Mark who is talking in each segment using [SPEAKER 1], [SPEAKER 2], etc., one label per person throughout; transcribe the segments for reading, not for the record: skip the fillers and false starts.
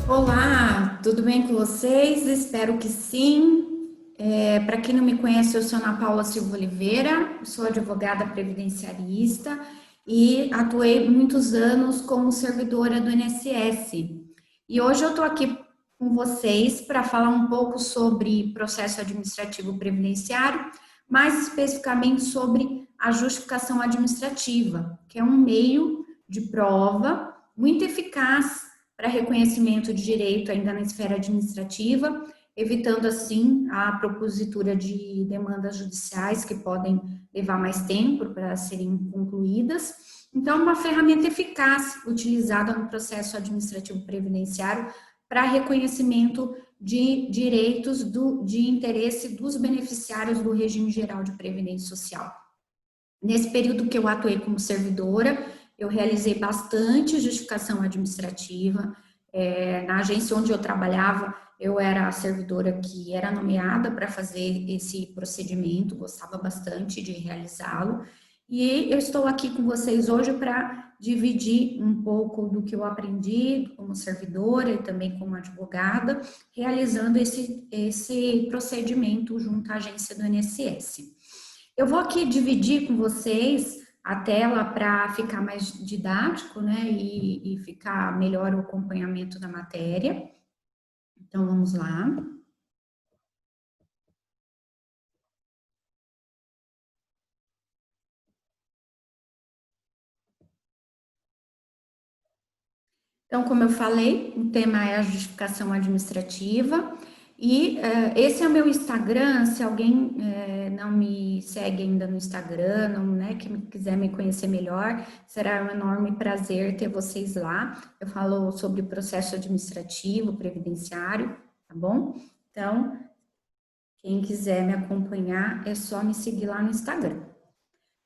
[SPEAKER 1] Olá, tudo bem com vocês? Espero que sim. Para quem não me conhece, eu sou Ana Paula Silva Oliveira, sou advogada previdenciarista e atuei muitos anos como servidora do INSS. E hoje eu estou aqui com vocês para falar um pouco sobre processo administrativo previdenciário, mais especificamente sobre a justificação administrativa, que é um meio de prova muito eficaz para reconhecimento de direito ainda na esfera administrativa, evitando assim a propositura de demandas judiciais que podem levar mais tempo para serem concluídas. Então, uma ferramenta eficaz utilizada no processo administrativo previdenciário para reconhecimento de direitos de interesse dos beneficiários do regime geral de previdência social. Nesse período que eu atuei como servidora, eu realizei bastante justificação administrativa. Na agência onde eu trabalhava, eu era a servidora que era nomeada para fazer esse procedimento, gostava bastante de realizá-lo. E eu estou aqui com vocês hoje para dividir um pouco do que eu aprendi como servidora e também como advogada, realizando esse procedimento junto à agência do INSS. Eu vou aqui dividir com vocês a tela para ficar mais didático, né, e ficar melhor o acompanhamento da matéria. Então, vamos lá. Então, como eu falei, o tema é a justificação administrativa. E esse é o meu Instagram. Se alguém não me segue ainda no Instagram, não, né, que quiser me conhecer melhor, será um enorme prazer ter vocês lá. Eu falo sobre processo administrativo, previdenciário, tá bom? Então, quem quiser me acompanhar, é só me seguir lá no Instagram.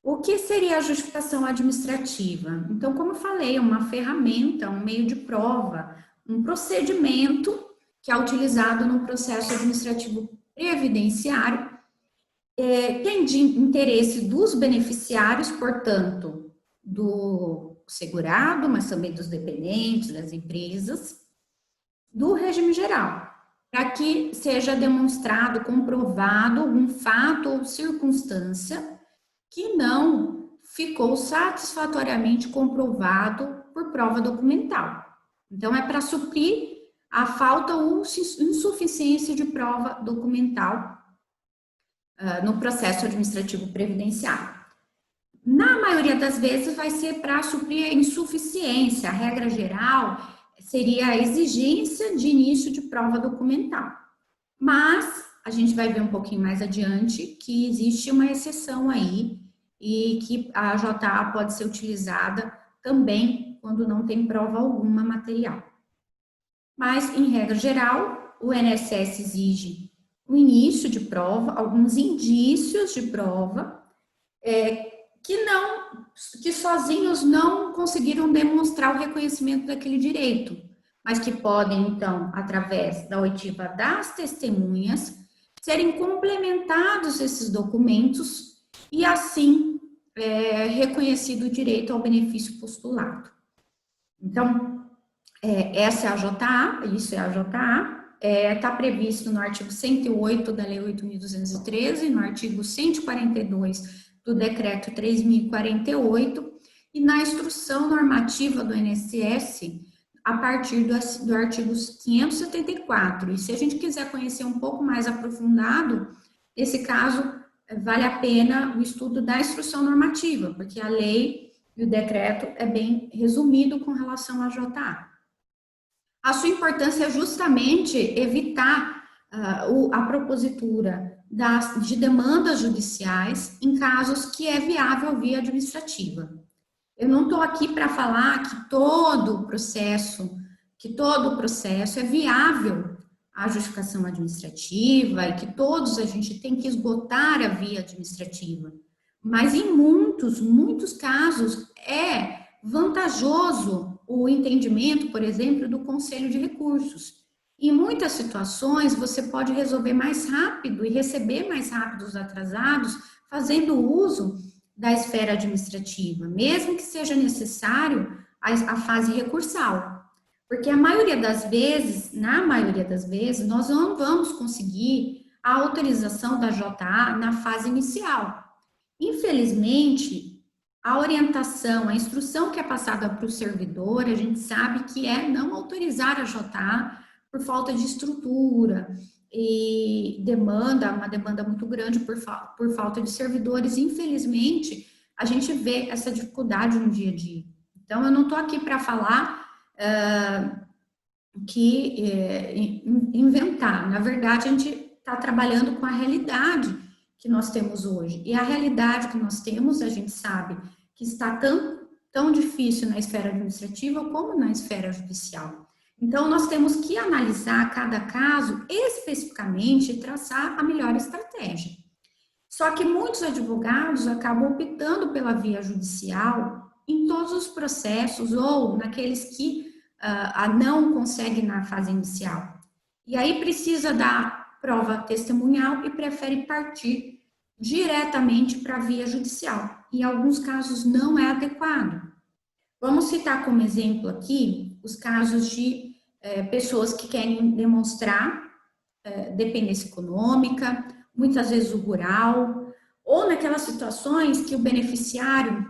[SPEAKER 1] O que seria a justificação administrativa? Então, como eu falei, é uma ferramenta, um meio de prova, um procedimento que é utilizado no processo administrativo previdenciário, tem de interesse dos beneficiários, portanto, do segurado, mas também dos dependentes, das empresas, do regime geral, para que seja demonstrado, comprovado algum fato ou circunstância que não ficou satisfatoriamente comprovado por prova documental. Então, é para suprir a falta ou insuficiência de prova documental no processo administrativo previdenciário. Na maioria das vezes, vai ser para suprir a insuficiência. A regra geral seria a exigência de início de prova documental. Mas a gente vai ver um pouquinho mais adiante que existe uma exceção aí e que a JA pode ser utilizada também quando não tem prova alguma material. Mas, em regra geral, o INSS exige o início de prova, alguns indícios de prova, que sozinhos não conseguiram demonstrar o reconhecimento daquele direito, mas que podem, então, através da oitiva das testemunhas, serem complementados esses documentos e, assim, reconhecido o direito ao benefício postulado. Então, essa é a JA, isso é a JA, está previsto no artigo 108 da Lei 8.213, no artigo 142 do Decreto 3.048 e na instrução normativa do INSS a partir do artigo 574. E se a gente quiser conhecer um pouco mais aprofundado, nesse caso, vale a pena o estudo da instrução normativa, porque a lei e o decreto é bem resumido com relação à JA. A sua importância é justamente evitar a propositura de demandas judiciais em casos que é viável via administrativa. Eu não estou aqui para falar que todo o processo é viável a justificação administrativa e que todos a gente tem que esgotar a via administrativa. Mas em muitos casos é vantajoso o entendimento, por exemplo, do Conselho de Recursos. Em muitas situações, você pode resolver mais rápido e receber mais rápido os atrasados, fazendo uso da esfera administrativa, mesmo que seja necessário a fase recursal. Porque a maioria das vezes, na maioria das vezes, nós não vamos conseguir a autorização da JA na fase inicial. Infelizmente, a orientação, a instrução que é passada para o servidor, a gente sabe que é não autorizar a JA por falta de estrutura e uma demanda muito grande por falta de servidores. Infelizmente, a gente vê essa dificuldade no dia a dia. Então, eu não estou aqui para falar inventar. Na verdade, a gente está trabalhando com a realidade que nós temos hoje. E a realidade que nós temos, a gente sabe que está tão difícil na esfera administrativa como na esfera judicial. Então, nós temos que analisar cada caso especificamente e traçar a melhor estratégia. Só que muitos advogados acabam optando pela via judicial em todos os processos ou naqueles que não conseguem na fase inicial. E aí precisa da prova testemunhal e prefere partir diretamente para a via judicial. Em alguns casos não é adequado. Vamos citar como exemplo aqui os casos de pessoas que querem demonstrar dependência econômica, muitas vezes o rural, ou naquelas situações que o beneficiário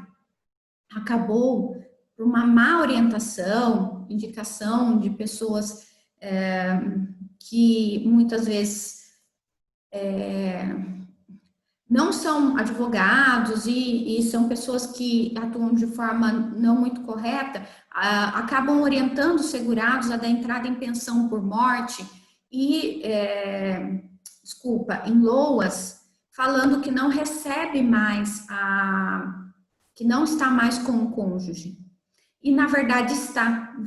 [SPEAKER 1] acabou por uma má orientação, indicação de pessoas que muitas vezes não são advogados e são pessoas que atuam de forma não muito correta, acabam orientando os segurados a dar entrada em pensão por morte e, em LOAS, falando que não recebe mais, que não está mais com o cônjuge. E, na verdade,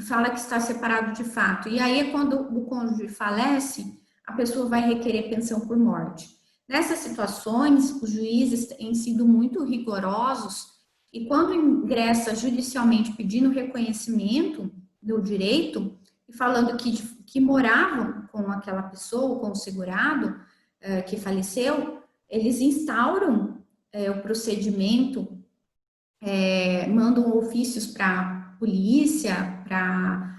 [SPEAKER 1] fala que está separado de fato. E aí, quando o cônjuge falece, a pessoa vai requerer pensão por morte. Nessas situações, os juízes têm sido muito rigorosos e quando ingressa judicialmente pedindo reconhecimento do direito e falando que moravam com aquela pessoa, com o segurado que faleceu, eles instauram o procedimento, mandam ofícios para a polícia, para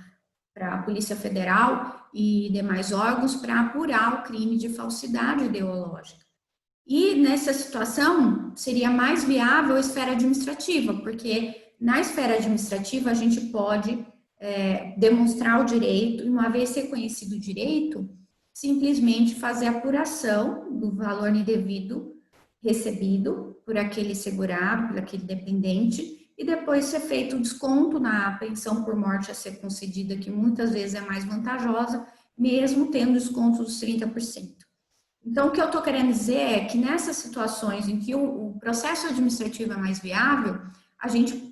[SPEAKER 1] a Polícia Federal e demais órgãos para apurar o crime de falsidade ideológica. E nessa situação seria mais viável a esfera administrativa, porque na esfera administrativa a gente pode demonstrar o direito e, uma vez reconhecido o direito, simplesmente fazer a apuração do valor indevido recebido por aquele segurado, por aquele dependente, e depois ser feito o desconto na pensão por morte a ser concedida, que muitas vezes é mais vantajosa, mesmo tendo desconto dos 30%. Então, o que eu estou querendo dizer é que nessas situações em que o processo administrativo é mais viável,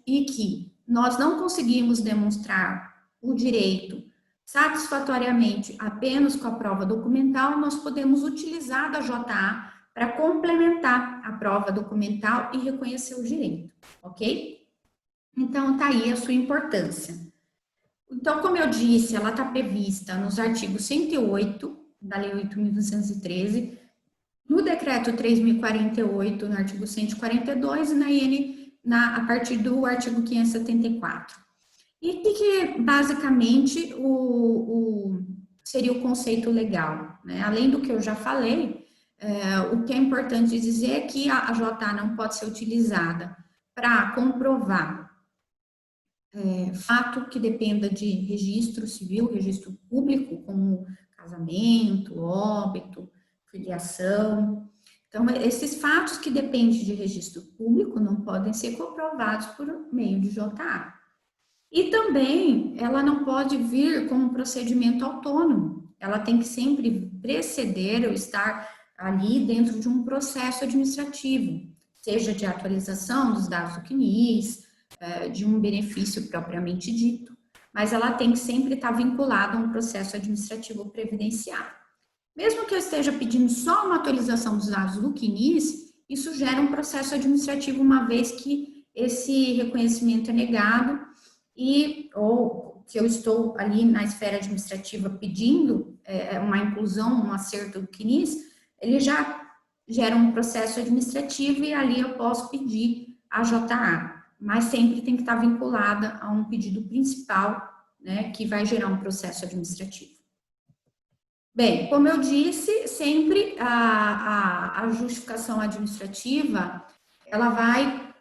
[SPEAKER 1] e que nós não conseguimos demonstrar o direito satisfatoriamente apenas com a prova documental, nós podemos utilizar da JA para complementar a prova documental e reconhecer o direito, ok? Então, tá aí a sua importância. Então, como eu disse, ela está prevista nos artigos 108 da Lei 8.213, no Decreto 3.048, no artigo 142, e a partir do artigo 574. E que basicamente seria o conceito legal, né? Além do que eu já falei, o que é importante dizer é que a JA não pode ser utilizada para comprovar fato que dependa de registro civil, registro público, como casamento, óbito, filiação. Então, esses fatos que dependem de registro público não podem ser comprovados por meio de JA. E também, ela não pode vir como um procedimento autônomo. Ela tem que sempre preceder ou estar ali dentro de um processo administrativo, seja de atualização dos dados do CNIS, de um benefício propriamente dito, mas ela tem que sempre estar vinculada a um processo administrativo previdenciário. Mesmo que eu esteja pedindo só uma atualização dos dados do CNIS, isso gera um processo administrativo, uma vez que esse reconhecimento é negado ou que eu estou ali na esfera administrativa pedindo uma inclusão, um acerto do CNIS, ele já gera um processo administrativo e ali eu posso pedir a JA, mas sempre tem que estar vinculada a um pedido principal né, que vai gerar um processo administrativo. Bem, como eu disse, sempre a justificação administrativa, ela vai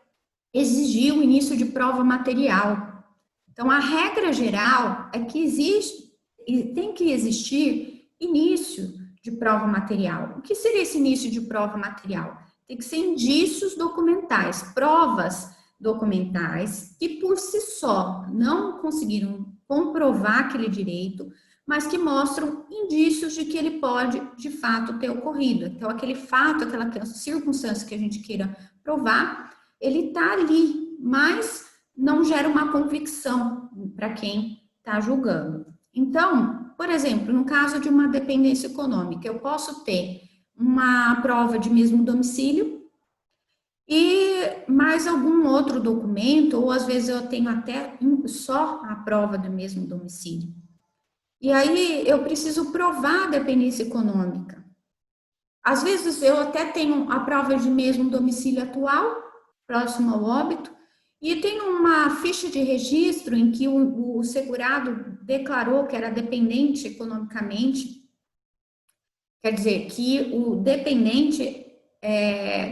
[SPEAKER 1] exigir o início de prova material. Então, a regra geral é que tem que existir início de prova material. O que seria esse início de prova material? Tem que ser indícios documentais, provas documentais que por si só não conseguiram comprovar aquele direito, mas que mostram indícios de que ele pode, de fato, ter ocorrido. Então, aquele fato, aquela circunstância que a gente queira provar, ele está ali, mas não gera uma convicção para quem está julgando. Então, por exemplo, no caso de uma dependência econômica, eu posso ter uma prova de mesmo domicílio e mais algum outro documento, ou às vezes eu tenho até só a prova do mesmo domicílio. E aí eu preciso provar a dependência econômica. Às vezes eu até tenho a prova de mesmo domicílio atual, próximo ao óbito, e tem uma ficha de registro em que o segurado declarou que era dependente economicamente, quer dizer, que o dependente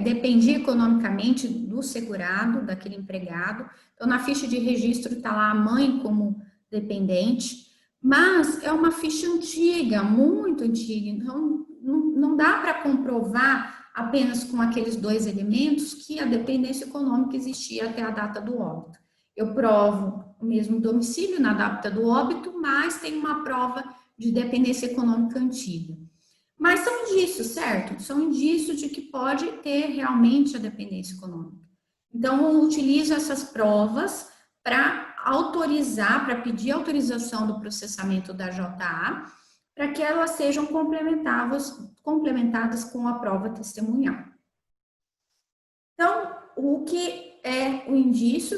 [SPEAKER 1] dependia economicamente do segurado, daquele empregado. Então, na ficha de registro está lá a mãe como dependente, mas é uma ficha antiga, muito antiga, então não dá para comprovar apenas com aqueles dois elementos que a dependência econômica existia até a data do óbito. Eu provo o mesmo domicílio na data do óbito, mas tem uma prova de dependência econômica antiga. Mas são indícios, certo? São indícios de que pode ter realmente a dependência econômica. Então, eu utilizo essas provas para autorizar, para pedir autorização do processamento da JA, para que elas sejam complementadas com a prova testemunhal. Então, o que é o indício,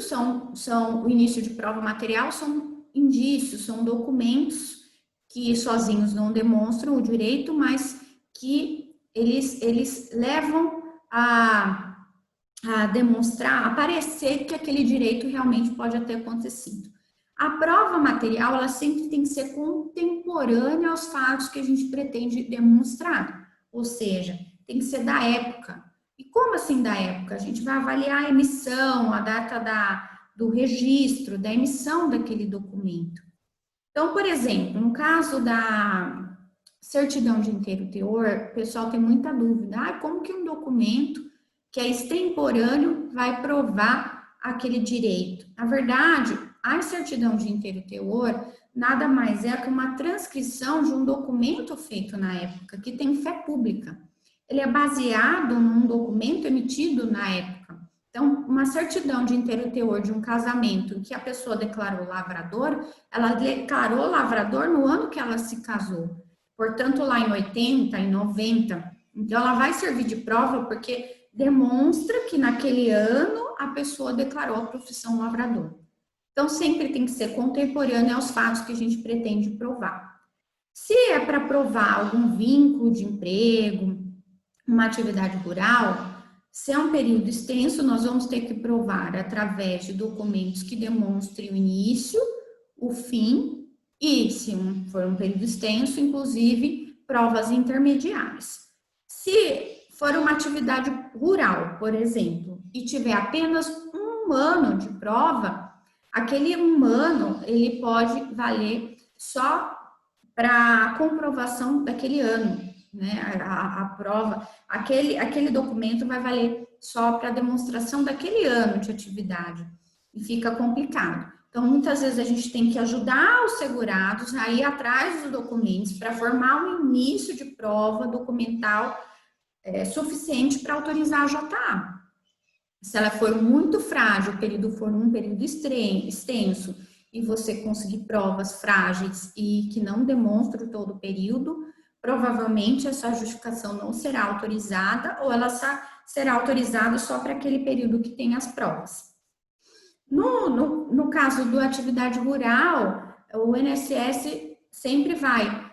[SPEAKER 1] o início de prova material, são indícios, são documentos que sozinhos não demonstram o direito, mas que eles levam a demonstrar, a parecer que aquele direito realmente pode ter acontecido. A prova material, ela sempre tem que ser contemporânea aos fatos que a gente pretende demonstrar, ou seja, tem que ser da época. E como assim da época? A gente vai avaliar a emissão, a data do registro, da emissão daquele documento. Então, por exemplo, no caso da certidão de inteiro teor, o pessoal tem muita dúvida. Como que um documento que é extemporâneo vai provar aquele direito? Na verdade, a certidão de inteiro teor nada mais é que uma transcrição de um documento feito na época, que tem fé pública. Ele é baseado num documento emitido na época. Então, uma certidão de inteiro teor de um casamento em que a pessoa declarou lavrador, ela declarou lavrador no ano que ela se casou. Portanto, lá em 80, em 90. Então, ela vai servir de prova porque demonstra que naquele ano a pessoa declarou a profissão lavrador. Então, sempre tem que ser contemporâneo aos fatos que a gente pretende provar. Se é para provar algum vínculo de emprego, uma atividade rural, se é um período extenso, nós vamos ter que provar através de documentos que demonstrem o início, o fim, e se for um período extenso, inclusive provas intermediárias. Se for uma atividade rural, por exemplo, e tiver apenas um ano de prova, aquele um ano ele pode valer só para comprovação daquele ano, né? A prova, aquele documento vai valer só para demonstração daquele ano de atividade e fica complicado. Então, muitas vezes a gente tem que ajudar os segurados a ir atrás dos documentos para formar um início de prova documental suficiente para autorizar a JA. Se ela for muito frágil, o período for um período extenso e você conseguir provas frágeis e que não demonstram todo o período, provavelmente essa justificação não será autorizada ou ela será autorizada só para aquele período que tem as provas. No caso da atividade rural, o INSS sempre vai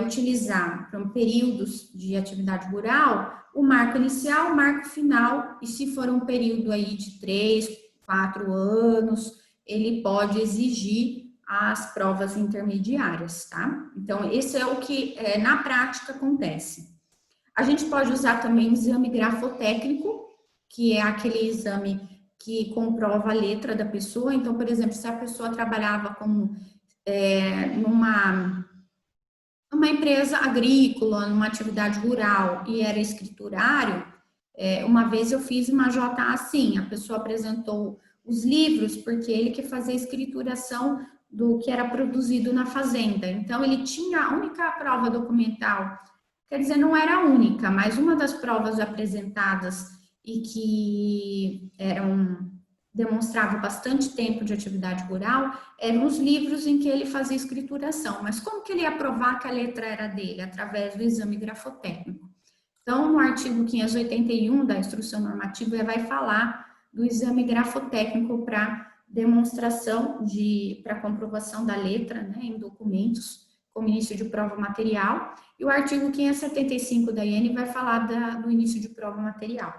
[SPEAKER 1] utilizar para períodos de atividade rural o marco inicial, o marco final, e se for um período aí de 3, 4 anos, ele pode exigir as provas intermediárias, tá? Então, esse é o que na prática acontece. A gente pode usar também o exame grafotécnico, que é aquele exame que comprova a letra da pessoa. Então, por exemplo, se a pessoa trabalhava como numa empresa agrícola, numa atividade rural e era escriturário, uma vez eu fiz uma JA assim, a pessoa apresentou os livros, porque ele que fazia a escrituração do que era produzido na fazenda. Então, ele tinha a única prova documental, quer dizer, não era a única, mas uma das provas apresentadas e que demonstrava bastante tempo de atividade rural, eram os livros em que ele fazia escrituração. Mas como que ele ia provar que a letra era dele? Através do exame grafotécnico. Então, no artigo 581 da Instrução Normativa, vai falar do exame grafotécnico para demonstração para comprovação da letra, né, em documentos, como início de prova material, e o artigo 575 da IN vai falar do início de prova material.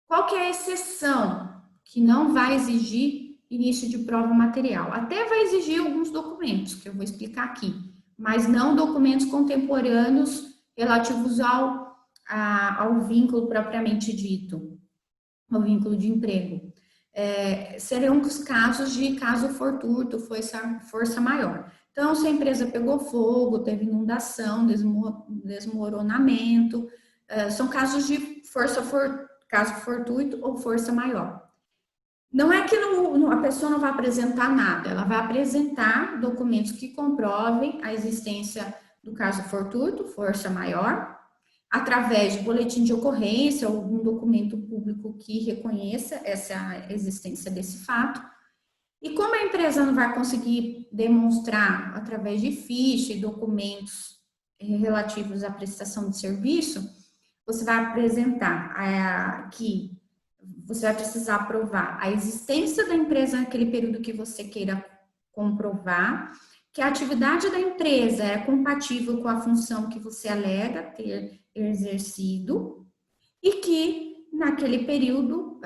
[SPEAKER 1] Qual que é a exceção que não vai exigir início de prova material? Até vai exigir alguns documentos, que eu vou explicar aqui, mas não documentos contemporâneos relativos ao vínculo propriamente dito, ao vínculo de emprego. Serão os casos de caso fortuito, força maior. Então, se a empresa pegou fogo, teve inundação, desmoronamento, são casos de caso fortuito ou força maior. Não é que a pessoa não vai apresentar nada, ela vai apresentar documentos que comprovem a existência do caso fortuito, força maior, através de boletim de ocorrência ou algum documento público que reconheça essa existência desse fato. E como a empresa não vai conseguir demonstrar através de ficha e documentos relativos à prestação de serviço, você vai apresentar você vai precisar provar a existência da empresa naquele período que você queira comprovar, que a atividade da empresa é compatível com a função que você alega ter exercido e que naquele período,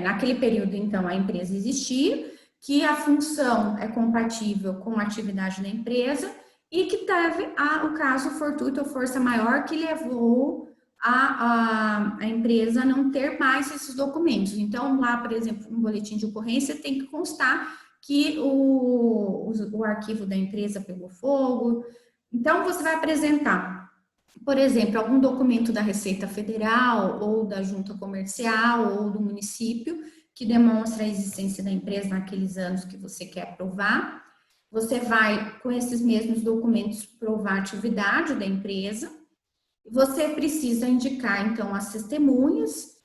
[SPEAKER 1] naquele período, então, a empresa existia, que a função é compatível com a atividade da empresa e que teve o caso fortuito ou força maior que levou a empresa não ter mais esses documentos. Então, lá, por exemplo, no boletim de ocorrência tem que constar que o arquivo da empresa pegou fogo. Então, você vai apresentar, por exemplo, algum documento da Receita Federal ou da Junta Comercial ou do município que demonstra a existência da empresa naqueles anos que você quer provar. Você vai, com esses mesmos documentos, provar a atividade da empresa. Você precisa indicar, então, as testemunhas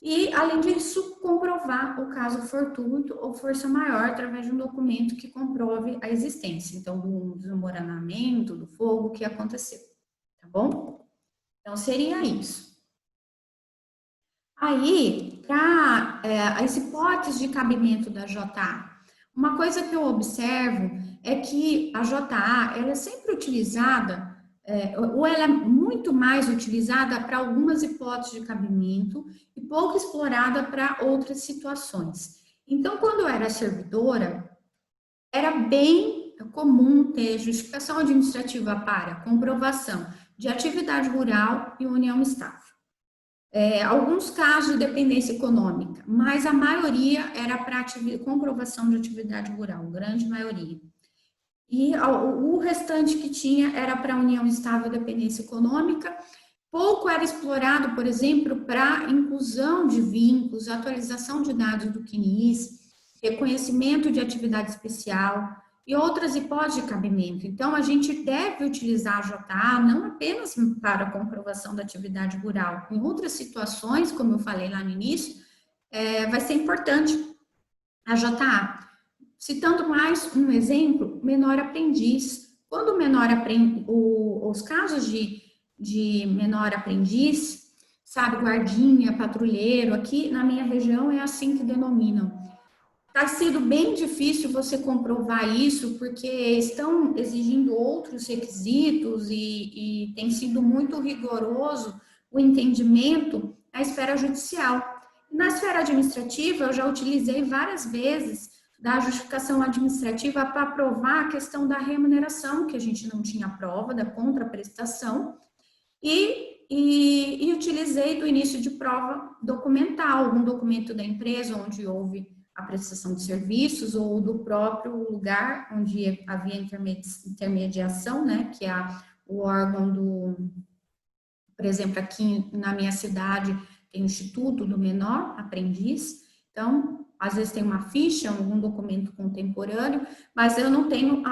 [SPEAKER 1] e, além disso, comprovar o caso fortuito ou força maior através de um documento que comprove a existência, então, do desmoronamento, do fogo que aconteceu, tá bom? Então, seria isso. Aí, para as hipóteses de cabimento da JA, uma coisa que eu observo é que a JA, ela é sempre utilizada ou ela é muito mais utilizada para algumas hipóteses de cabimento e pouco explorada para outras situações. Então, quando eu era servidora, era bem comum ter justificação administrativa para comprovação de atividade rural e união estável. Alguns casos de dependência econômica, mas a maioria era para comprovação de atividade rural, grande maioria. E o restante que tinha era para união estável e dependência econômica. Pouco era explorado, por exemplo, para inclusão de vínculos, atualização de dados do CNIS, reconhecimento de atividade especial e outras hipóteses de cabimento. Então, a gente deve utilizar a JA não apenas para a comprovação da atividade rural. Em outras situações, como eu falei lá no início, vai ser importante a JA. Citando mais um exemplo, menor aprendiz. Quando o menor aprendiz, os casos de menor aprendiz, sabe, guardinha, patrulheiro, aqui na minha região é assim que denominam. Está sendo bem difícil você comprovar isso, porque estão exigindo outros requisitos e tem sido muito rigoroso o entendimento na esfera judicial. Na esfera administrativa, eu já utilizei várias vezes da justificação administrativa para provar a questão da remuneração, que a gente não tinha prova da contraprestação, e utilizei do início de prova documental, algum documento da empresa onde houve a prestação de serviços ou do próprio lugar onde havia intermediação, né, que é o órgão do, por exemplo, aqui na minha cidade tem o Instituto do Menor Aprendiz, então, às vezes tem uma ficha, algum documento contemporâneo, mas eu não tenho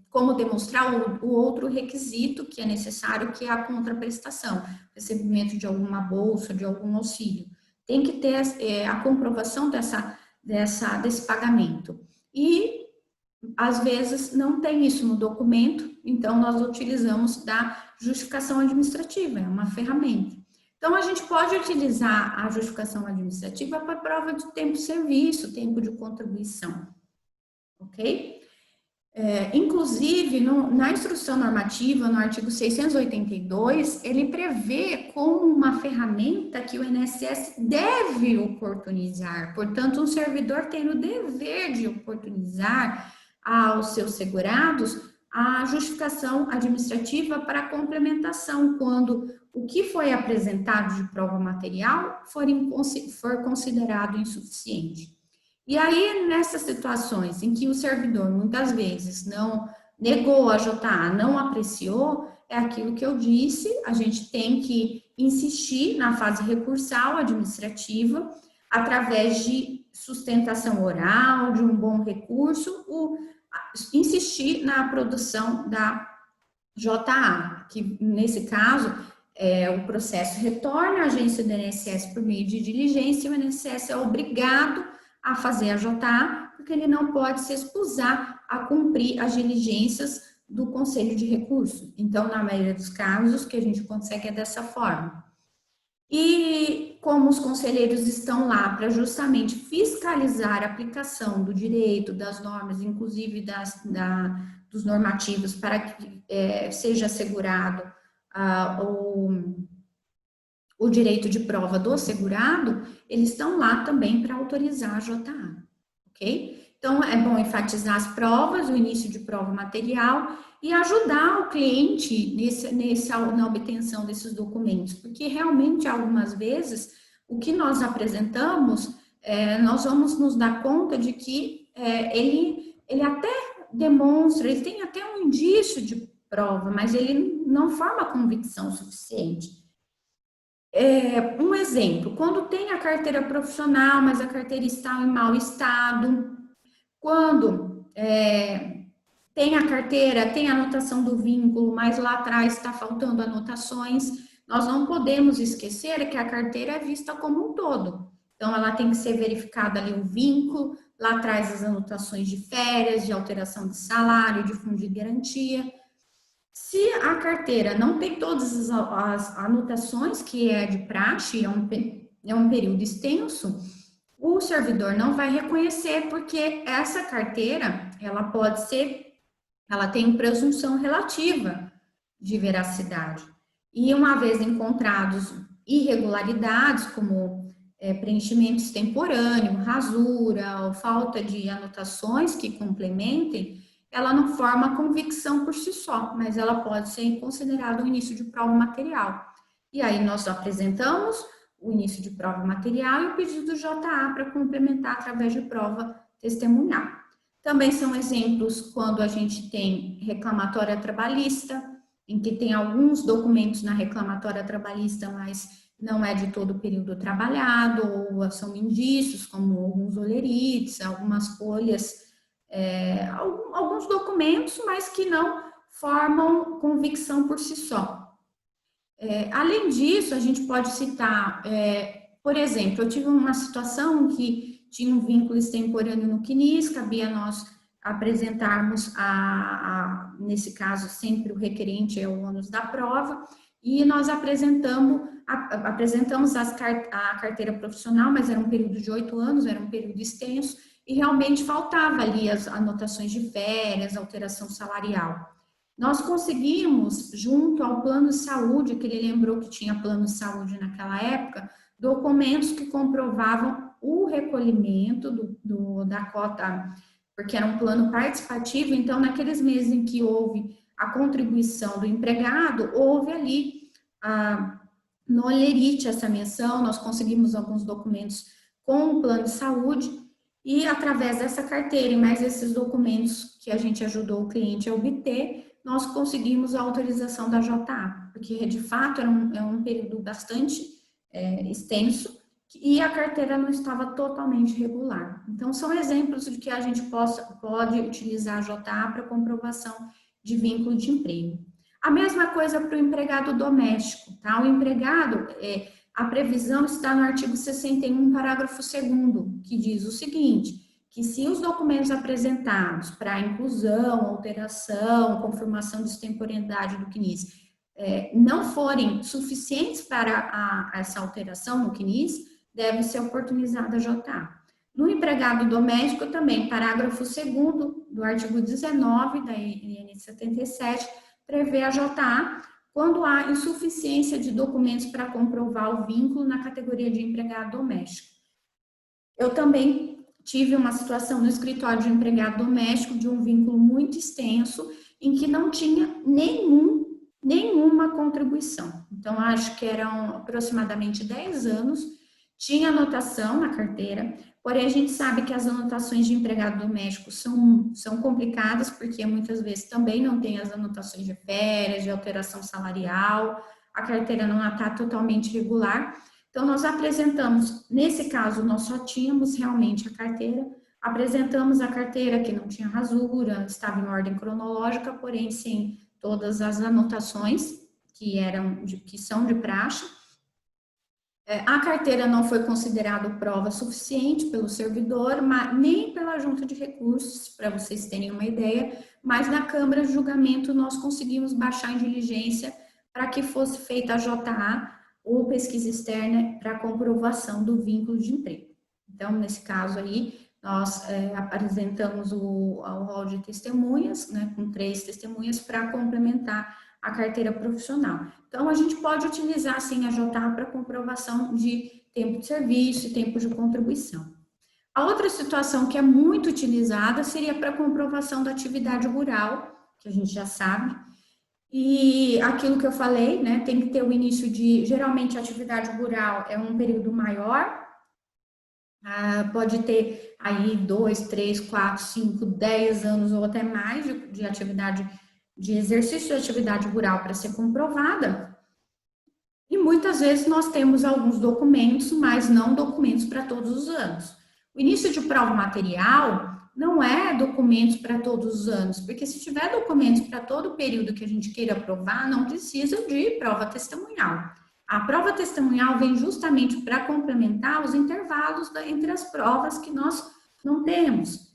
[SPEAKER 1] como demonstrar o outro requisito que é necessário, que é a contraprestação, recebimento de alguma bolsa, de algum auxílio. Tem que ter a comprovação desse pagamento. E, às vezes, não tem isso no documento, então nós utilizamos da justificação administrativa, é uma ferramenta. Então, a gente pode utilizar a justificação administrativa para prova de tempo de serviço, tempo de contribuição, ok? Inclusive, na instrução normativa, no artigo 682, ele prevê como uma ferramenta que o INSS deve oportunizar. Portanto, um servidor tem o dever de oportunizar aos seus segurados a justificação administrativa para complementação, quando o que foi apresentado de prova material for considerado insuficiente. E aí, nessas situações em que o servidor, muitas vezes, não negou a JA, não apreciou, é aquilo que eu disse, a gente tem que insistir na fase recursal administrativa, através de sustentação oral, de um bom recurso, insistir na produção da JA, que nesse caso, o processo retorna à agência do INSS por meio de diligência, e o INSS é obrigado a fazer a JA, porque ele não pode se excusar a cumprir as diligências do Conselho de Recurso. Então, na maioria dos casos, o que a gente consegue é dessa forma. E como os conselheiros estão lá para justamente fiscalizar a aplicação do direito, das normas, inclusive dos normativos, para que seja assegurado o direito de prova do segurado, eles estão lá também para autorizar a JA, ok? Então, é bom enfatizar as provas, o início de prova material e ajudar o cliente na obtenção desses documentos, porque realmente, algumas vezes, o que nós apresentamos, nós vamos nos dar conta de que ele até demonstra, ele tem até um indício de prova, mas ele não forma convicção suficiente. Um exemplo, quando tem a carteira profissional, mas a carteira está em mau estado, quando tem a carteira, tem a anotação do vínculo, mas lá atrás está faltando anotações, nós não podemos esquecer que a carteira é vista como um todo. Então, ela tem que ser verificada ali o vínculo, lá atrás as anotações de férias, de alteração de salário, de fundo de garantia. Se a carteira não tem todas as anotações, que é de praxe, é um período extenso, o servidor não vai reconhecer, porque essa carteira, ela tem presunção relativa de veracidade. E uma vez encontrados irregularidades, como preenchimento extemporâneo, rasura, ou falta de anotações que complementem, ela não forma convicção por si só, mas ela pode ser considerada o início de prova material. E aí nós apresentamos o início de prova material e o pedido do JA para complementar através de prova testemunhal. Também são exemplos quando a gente tem reclamatória trabalhista, em que tem alguns documentos na reclamatória trabalhista, mas não é de todo o período trabalhado, ou são indícios, como alguns olerites, algumas folhas, alguns documentos, mas que não formam convicção por si só. Além disso, a gente pode citar, por exemplo, eu tive uma situação que tinha um vínculo extemporâneo no CNIS, cabia nós apresentarmos, nesse caso, sempre o requerente é o ônus da prova, e nós apresentamos a carteira profissional, mas era um período de 8 anos, era um período extenso, e realmente faltava ali as anotações de férias, alteração salarial. Nós conseguimos, junto ao plano de saúde, que ele lembrou que tinha plano de saúde naquela época, documentos que comprovavam o recolhimento da cota, porque era um plano participativo, então naqueles meses em que houve a contribuição do empregado, houve ali no Olerite essa menção, nós conseguimos alguns documentos com o plano de saúde, e através dessa carteira e mais esses documentos que a gente ajudou o cliente a obter, nós conseguimos a autorização da JA, porque de fato é um período bastante extenso e a carteira não estava totalmente regular. Então, são exemplos de que a gente pode utilizar a JA para comprovação de vínculo de emprego. A mesma coisa para o empregado doméstico, tá? O empregado, a previsão está no artigo 61, parágrafo 2º, que diz o seguinte, que se os documentos apresentados para inclusão, alteração, confirmação de extemporaneidade do CNIS não forem suficientes para essa alteração no CNIS, deve ser oportunizada a JA. No empregado doméstico também, parágrafo 2º do artigo 19 da IN 77, prevê a JA quando há insuficiência de documentos para comprovar o vínculo na categoria de empregado doméstico. Eu também tive uma situação no escritório de empregado doméstico de um vínculo muito extenso em que não tinha nenhuma contribuição. Então, acho que eram aproximadamente 10 anos, tinha anotação na carteira, porém a gente sabe que as anotações de empregado doméstico são complicadas, porque muitas vezes também não tem as anotações de férias, de alteração salarial, a carteira não está totalmente regular. Então, nós apresentamos, nesse caso, nós só tínhamos realmente a carteira, apresentamos a carteira que não tinha rasura, estava em ordem cronológica, porém sem todas as anotações que são de praxe. A carteira não foi considerada prova suficiente pelo servidor, nem pela junta de recursos, para vocês terem uma ideia, mas na Câmara de Julgamento nós conseguimos baixar em diligência para que fosse feita a JA ou pesquisa externa para comprovação do vínculo de emprego. Então, nesse caso aí, nós apresentamos o rol de testemunhas, né, com 3 testemunhas para complementar a carteira profissional. Então, a gente pode utilizar, sim, a JA para comprovação de tempo de serviço e tempo de contribuição. A outra situação que é muito utilizada seria para comprovação da atividade rural, que a gente já sabe, e aquilo que eu falei, né, tem que ter o início geralmente a atividade rural é um período maior, pode ter aí 2, 3, 4, 5, 10 anos ou até mais de atividade, de exercício de atividade rural para ser comprovada. E muitas vezes nós temos alguns documentos, mas não documentos para todos os anos. O início de prova material não é documentos para todos os anos, porque se tiver documentos para todo o período que a gente queira provar, não precisa de prova testemunhal. A prova testemunhal vem justamente para complementar os intervalos entre as provas que nós não temos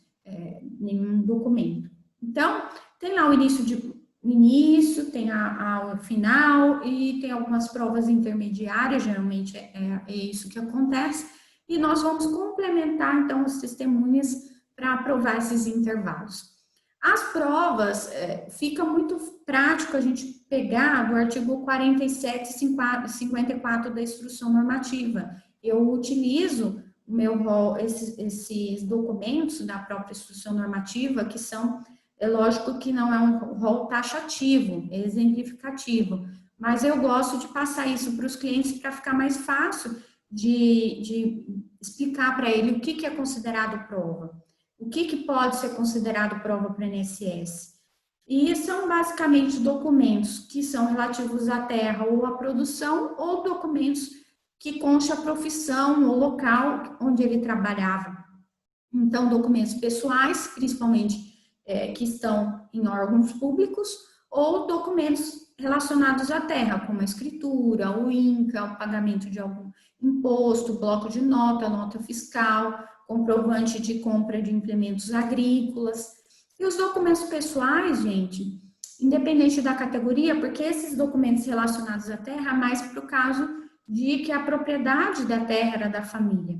[SPEAKER 1] nenhum documento. Então, tem lá o início, tem o final e tem algumas provas intermediárias, geralmente é isso que acontece, e nós vamos complementar, então, as testemunhas para aprovar esses intervalos. As provas, fica muito prático a gente pegar do artigo 47 e 54 da Instrução Normativa. Eu utilizo o meu rol, esses documentos da própria Instrução Normativa, que são, é lógico que não é um rol taxativo, é exemplificativo, mas eu gosto de passar isso para os clientes para ficar mais fácil de explicar para ele o que é considerado prova. O que pode ser considerado prova para o INSS? E são basicamente documentos que são relativos à terra ou à produção, ou documentos que constam a profissão ou local onde ele trabalhava. Então, documentos pessoais, principalmente que estão em órgãos públicos, ou documentos relacionados à terra, como a escritura, o INCA, o pagamento de algum imposto, bloco de nota fiscal, comprovante de compra de implementos agrícolas. E os documentos pessoais, gente, independente da categoria, porque esses documentos relacionados à terra, mais para o caso de que a propriedade da terra era da família.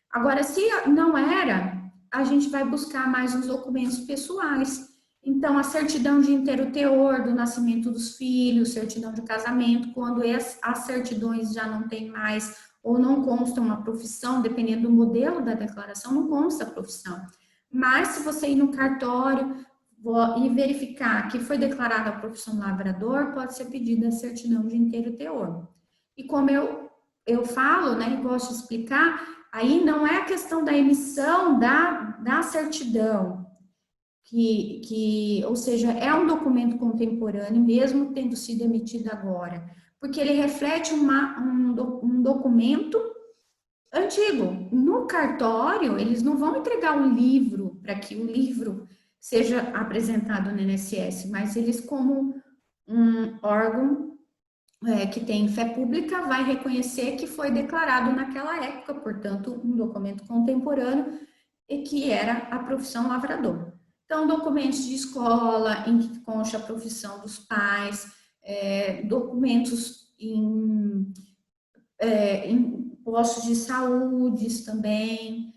[SPEAKER 1] Agora, se não era, a gente vai buscar mais os documentos pessoais. Então, a certidão de inteiro teor do nascimento dos filhos, certidão de casamento, quando as certidões já não tem mais ou não consta uma profissão, dependendo do modelo da declaração, não consta a profissão. Mas se você ir no cartório e verificar que foi declarada a profissão lavrador, pode ser pedida a certidão de inteiro teor. E como eu falo, né, e gosto de explicar, aí não é a questão da emissão da certidão, ou seja, é um documento contemporâneo, mesmo tendo sido emitido agora, porque ele reflete um documento antigo. No cartório, eles não vão entregar um livro para que o livro seja apresentado no INSS, mas eles, como um órgão que tem fé pública, vai reconhecer que foi declarado naquela época, portanto, um documento contemporâneo e que era a profissão lavrador. Então, documentos de escola em que consta a profissão dos pais, documentos em postos de saúde também,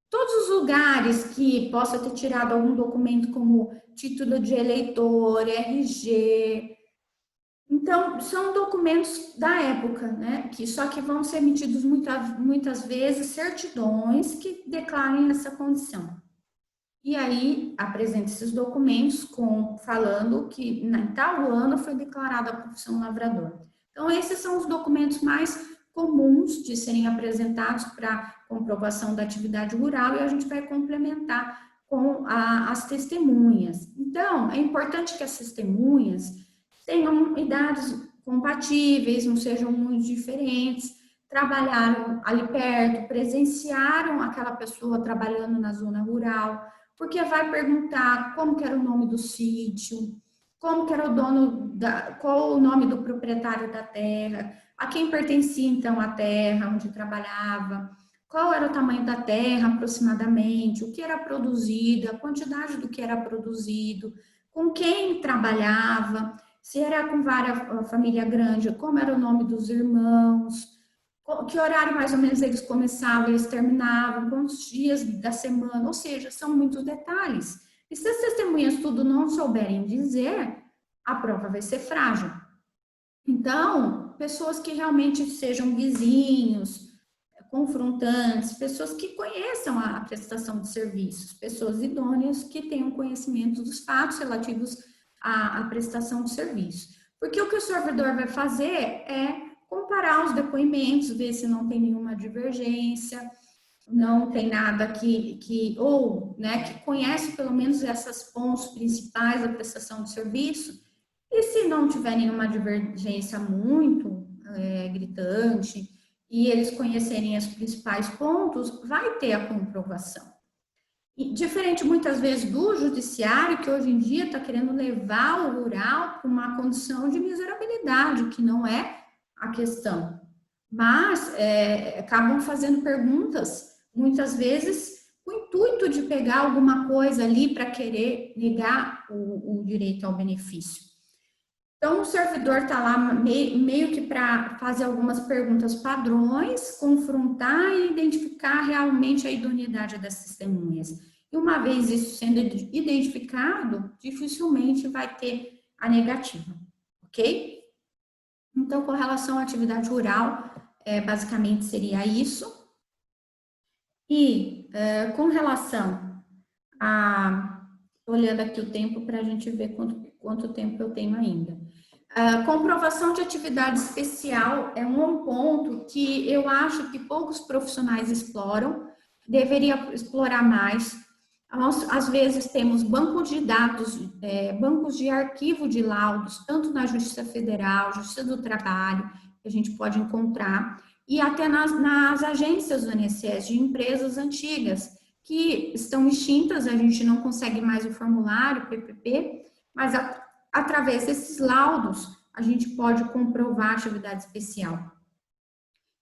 [SPEAKER 1] todos os lugares que possa ter tirado algum documento como título de eleitor, RG. Então, são documentos da época, né? Só que vão ser emitidos muitas vezes certidões que declarem essa condição. E aí, apresenta esses documentos falando que em tal ano foi declarada a profissão lavrador. Então, esses são os documentos mais comuns de serem apresentados para comprovação da atividade rural e a gente vai complementar com as testemunhas. Então, é importante que as testemunhas tenham idades compatíveis, não sejam muito diferentes, trabalharam ali perto, presenciaram aquela pessoa trabalhando na zona rural, porque vai perguntar como que era o nome do sítio, como que era o dono, qual o nome do proprietário da terra, a quem pertencia então a terra onde trabalhava, qual era o tamanho da terra aproximadamente, o que era produzido, a quantidade do que era produzido, com quem trabalhava, se era com família grande, como era o nome dos irmãos, que horário mais ou menos eles começavam, eles terminavam, quantos dias da semana, ou seja, são muitos detalhes. E se as testemunhas tudo não souberem dizer, a prova vai ser frágil. Então, pessoas que realmente sejam vizinhos, confrontantes, pessoas que conheçam a prestação de serviços, pessoas idôneas que tenham conhecimento dos fatos relativos à prestação de serviço. Porque o que o servidor vai fazer é comparar os depoimentos, ver se não tem nenhuma divergência, não tem nada que conhece pelo menos esses pontos principais da prestação de serviço, e se não tiver nenhuma divergência muito gritante, e eles conhecerem os principais pontos, vai ter a comprovação. E, diferente muitas vezes do judiciário, que hoje em dia está querendo levar o rural para uma condição de miserabilidade, que não é a questão. Mas acabam fazendo perguntas, muitas vezes, com o intuito de pegar alguma coisa ali para querer negar o direito ao benefício. Então, o servidor está lá meio que para fazer algumas perguntas padrões, confrontar e identificar realmente a idoneidade das testemunhas. E uma vez isso sendo identificado, dificilmente vai ter a negativa, ok? Então, com relação à atividade rural, basicamente seria isso. E com relação a... olhando aqui o tempo para a gente ver quanto tempo eu tenho ainda. Comprovação de atividade especial é um ponto que eu acho que poucos profissionais exploram, deveria explorar mais. Nós, às vezes, temos bancos de dados, bancos de arquivo de laudos, tanto na Justiça Federal, Justiça do Trabalho, que a gente pode encontrar, e até nas agências do INSS, de empresas antigas, que estão extintas, a gente não consegue mais o formulário, PPP, mas através desses laudos, a gente pode comprovar a atividade especial.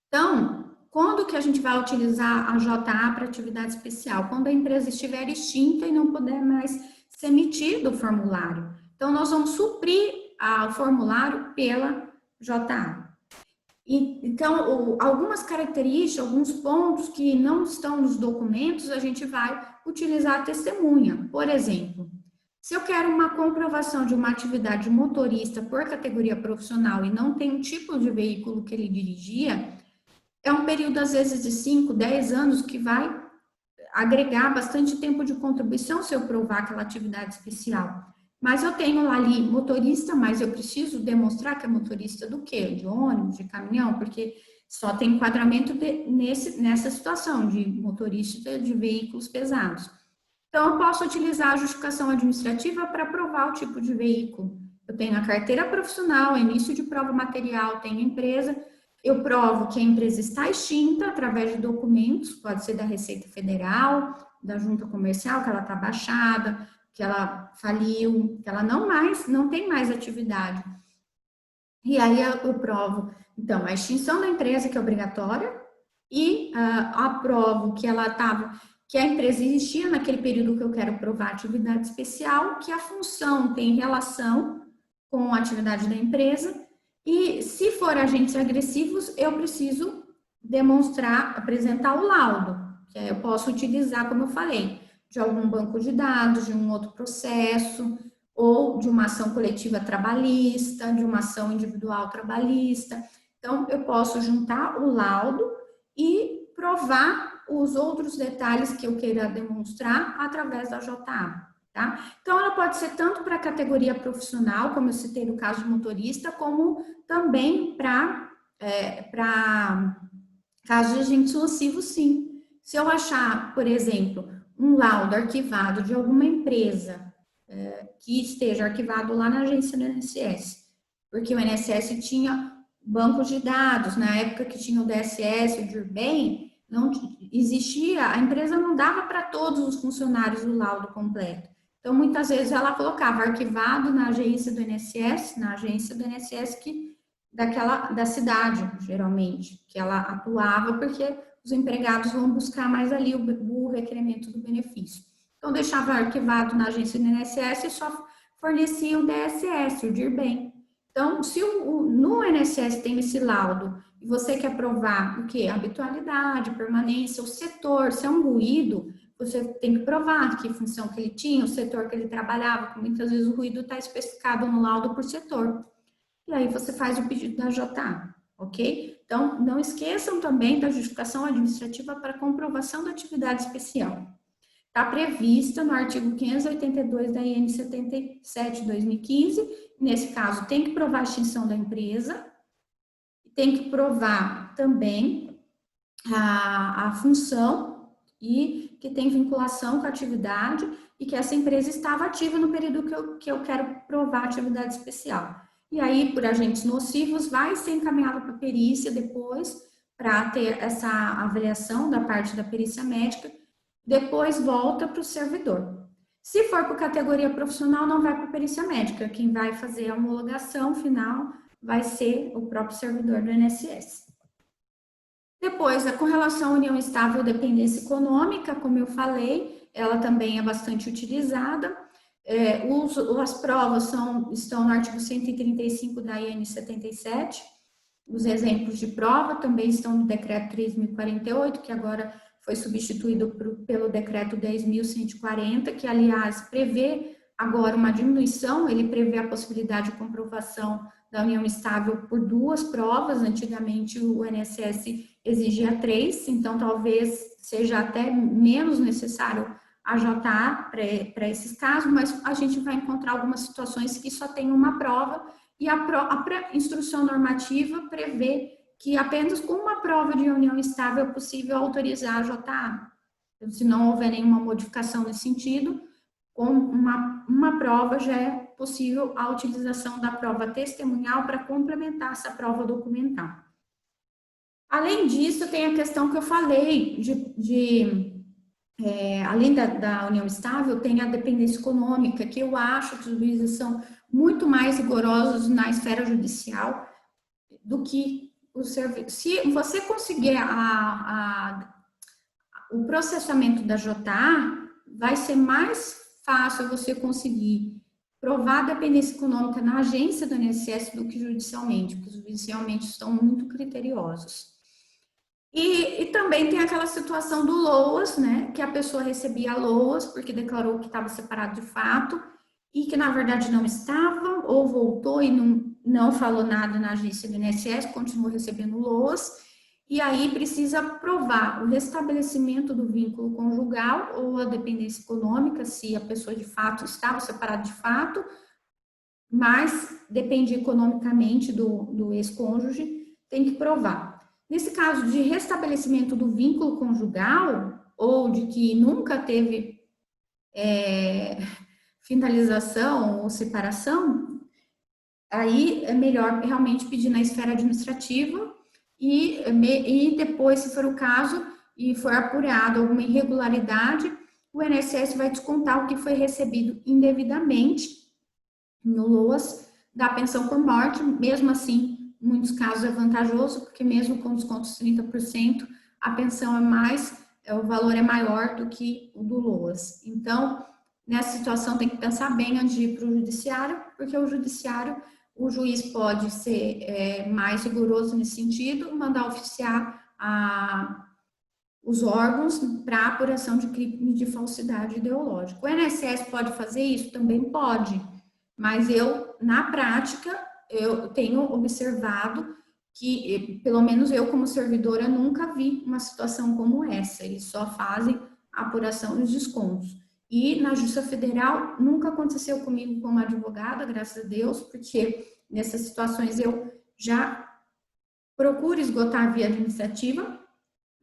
[SPEAKER 1] Então, quando que a gente vai utilizar a JA para atividade especial? Quando a empresa estiver extinta e não puder mais ser emitido o formulário. Então, nós vamos suprir o formulário pela JA. Então, algumas características, alguns pontos que não estão nos documentos, a gente vai utilizar a testemunha. Por exemplo, Se eu quero uma comprovação de uma atividade motorista por categoria profissional e não tem um tipo de veículo que ele dirigia, é um período, às vezes, de 5, 10 anos que vai agregar bastante tempo de contribuição se eu provar aquela atividade especial. Mas eu tenho ali motorista, mas eu preciso demonstrar que é motorista do quê? De ônibus, de caminhão, porque só tem enquadramento nessa situação de motorista de veículos pesados. Então, eu posso utilizar a justificação administrativa para provar o tipo de veículo. Eu tenho a carteira profissional, início de prova material, tenho empresa, eu provo que a empresa está extinta através de documentos, pode ser da Receita Federal, da Junta Comercial, que ela está baixada, que ela faliu, que ela não tem mais atividade. E aí eu provo, então, a extinção da empresa, que é obrigatória, e aprovo que ela estava, que a empresa existia naquele período que eu quero provar atividade especial, que a função tem relação com a atividade da empresa, e se for agentes agressivos, eu preciso demonstrar, apresentar o laudo, que aí eu posso utilizar, como eu falei, de algum banco de dados, de um outro processo, ou de uma ação coletiva trabalhista, de uma ação individual trabalhista. Então, eu posso juntar o laudo e provar os outros detalhes que eu queira demonstrar através da JA. Tá? Então, ela pode ser tanto para a categoria profissional, como eu citei no caso de motorista, como também para casos de agentes nocivos, sim. Se eu achar, por exemplo, um laudo arquivado de alguma empresa que esteja arquivado lá na agência do INSS, porque o INSS tinha bancos de dados, na época que tinha o DSS, o DIRBEM, não existia, a empresa não dava para todos os funcionários o laudo completo. Então, muitas vezes ela colocava arquivado na agência do INSS, da cidade, geralmente, que ela atuava, porque os empregados vão buscar mais ali o requerimento do benefício. Então, deixava arquivado na agência do INSS e só fornecia o DSS, o DIRBEM. Então, se no INSS tem esse laudo e você quer provar o quê? Habitualidade, permanência, o setor, se é um ruído, você tem que provar que função que ele tinha, o setor que ele trabalhava, porque muitas vezes o ruído está especificado no laudo por setor. E aí você faz o pedido da JA, ok? Então, não esqueçam também da justificação administrativa para comprovação da atividade especial. Está prevista no artigo 582 da IN 77/2015. Nesse caso, tem que provar a extinção da empresa, tem que provar também a função e que tem vinculação com a atividade e que essa empresa estava ativa no período que eu quero provar a atividade especial. E aí, por agentes nocivos, vai ser encaminhado para a perícia depois, para ter essa avaliação da parte da perícia médica, depois volta para o servidor. Se for por categoria profissional, não vai para a perícia médica. Quem vai fazer a homologação final vai ser o próprio servidor do INSS. Depois, com relação à união estável dependência econômica, como eu falei, ela também é bastante utilizada. As provas estão no artigo 135 da IN 77. Os exemplos de prova também estão no decreto 3.048, que agora foi substituído pelo decreto 10.140, que, aliás, prevê agora uma diminuição, ele prevê a possibilidade de comprovação da união estável por 2 provas. Antigamente o INSS exigia 3, então talvez seja até menos necessário a JA para esses casos, mas a gente vai encontrar algumas situações que só tem uma prova e a instrução normativa prevê que apenas com uma prova de união estável é possível autorizar a JA. Então, se não houver nenhuma modificação nesse sentido, com uma prova já é possível a utilização da prova testemunhal para complementar essa prova documental. Além disso, tem a questão que eu falei além da união estável, tem a dependência econômica, que eu acho que os juízes são muito mais rigorosos na esfera judicial do que o serviço. Se você conseguir o processamento da JA, vai ser mais fácil você conseguir provar a dependência econômica na agência do INSS do que judicialmente, porque judicialmente estão muito criteriosos. E também tem aquela situação do LOAS, né, que a pessoa recebia LOAS porque declarou que estava separado de fato, e que na verdade não estava, ou voltou e não falou nada na agência do INSS, continuou recebendo LOAS, e aí precisa provar o restabelecimento do vínculo conjugal ou a dependência econômica, se a pessoa de fato estava separada de fato, mas depende economicamente do ex-cônjuge, tem que provar. Nesse caso de restabelecimento do vínculo conjugal, ou de que nunca teve finalização ou separação, aí é melhor realmente pedir na esfera administrativa e depois, se for o caso, e for apurado alguma irregularidade, o INSS vai descontar o que foi recebido indevidamente no LOAS da pensão por morte. Mesmo assim, em muitos casos é vantajoso, porque mesmo com descontos de 30%, a pensão o valor é maior do que o do LOAS. Então, nessa situação tem que pensar bem antes de ir para o judiciário, porque o juiz pode ser mais rigoroso nesse sentido, mandar oficiar os órgãos para apuração de crime de falsidade ideológica. O INSS pode fazer isso? Também pode, mas na prática, eu tenho observado que, pelo menos eu como servidora, nunca vi uma situação como essa. Eles só fazem a apuração dos descontos. E na Justiça Federal nunca aconteceu comigo como advogada, graças a Deus, porque nessas situações eu já procuro esgotar a via administrativa,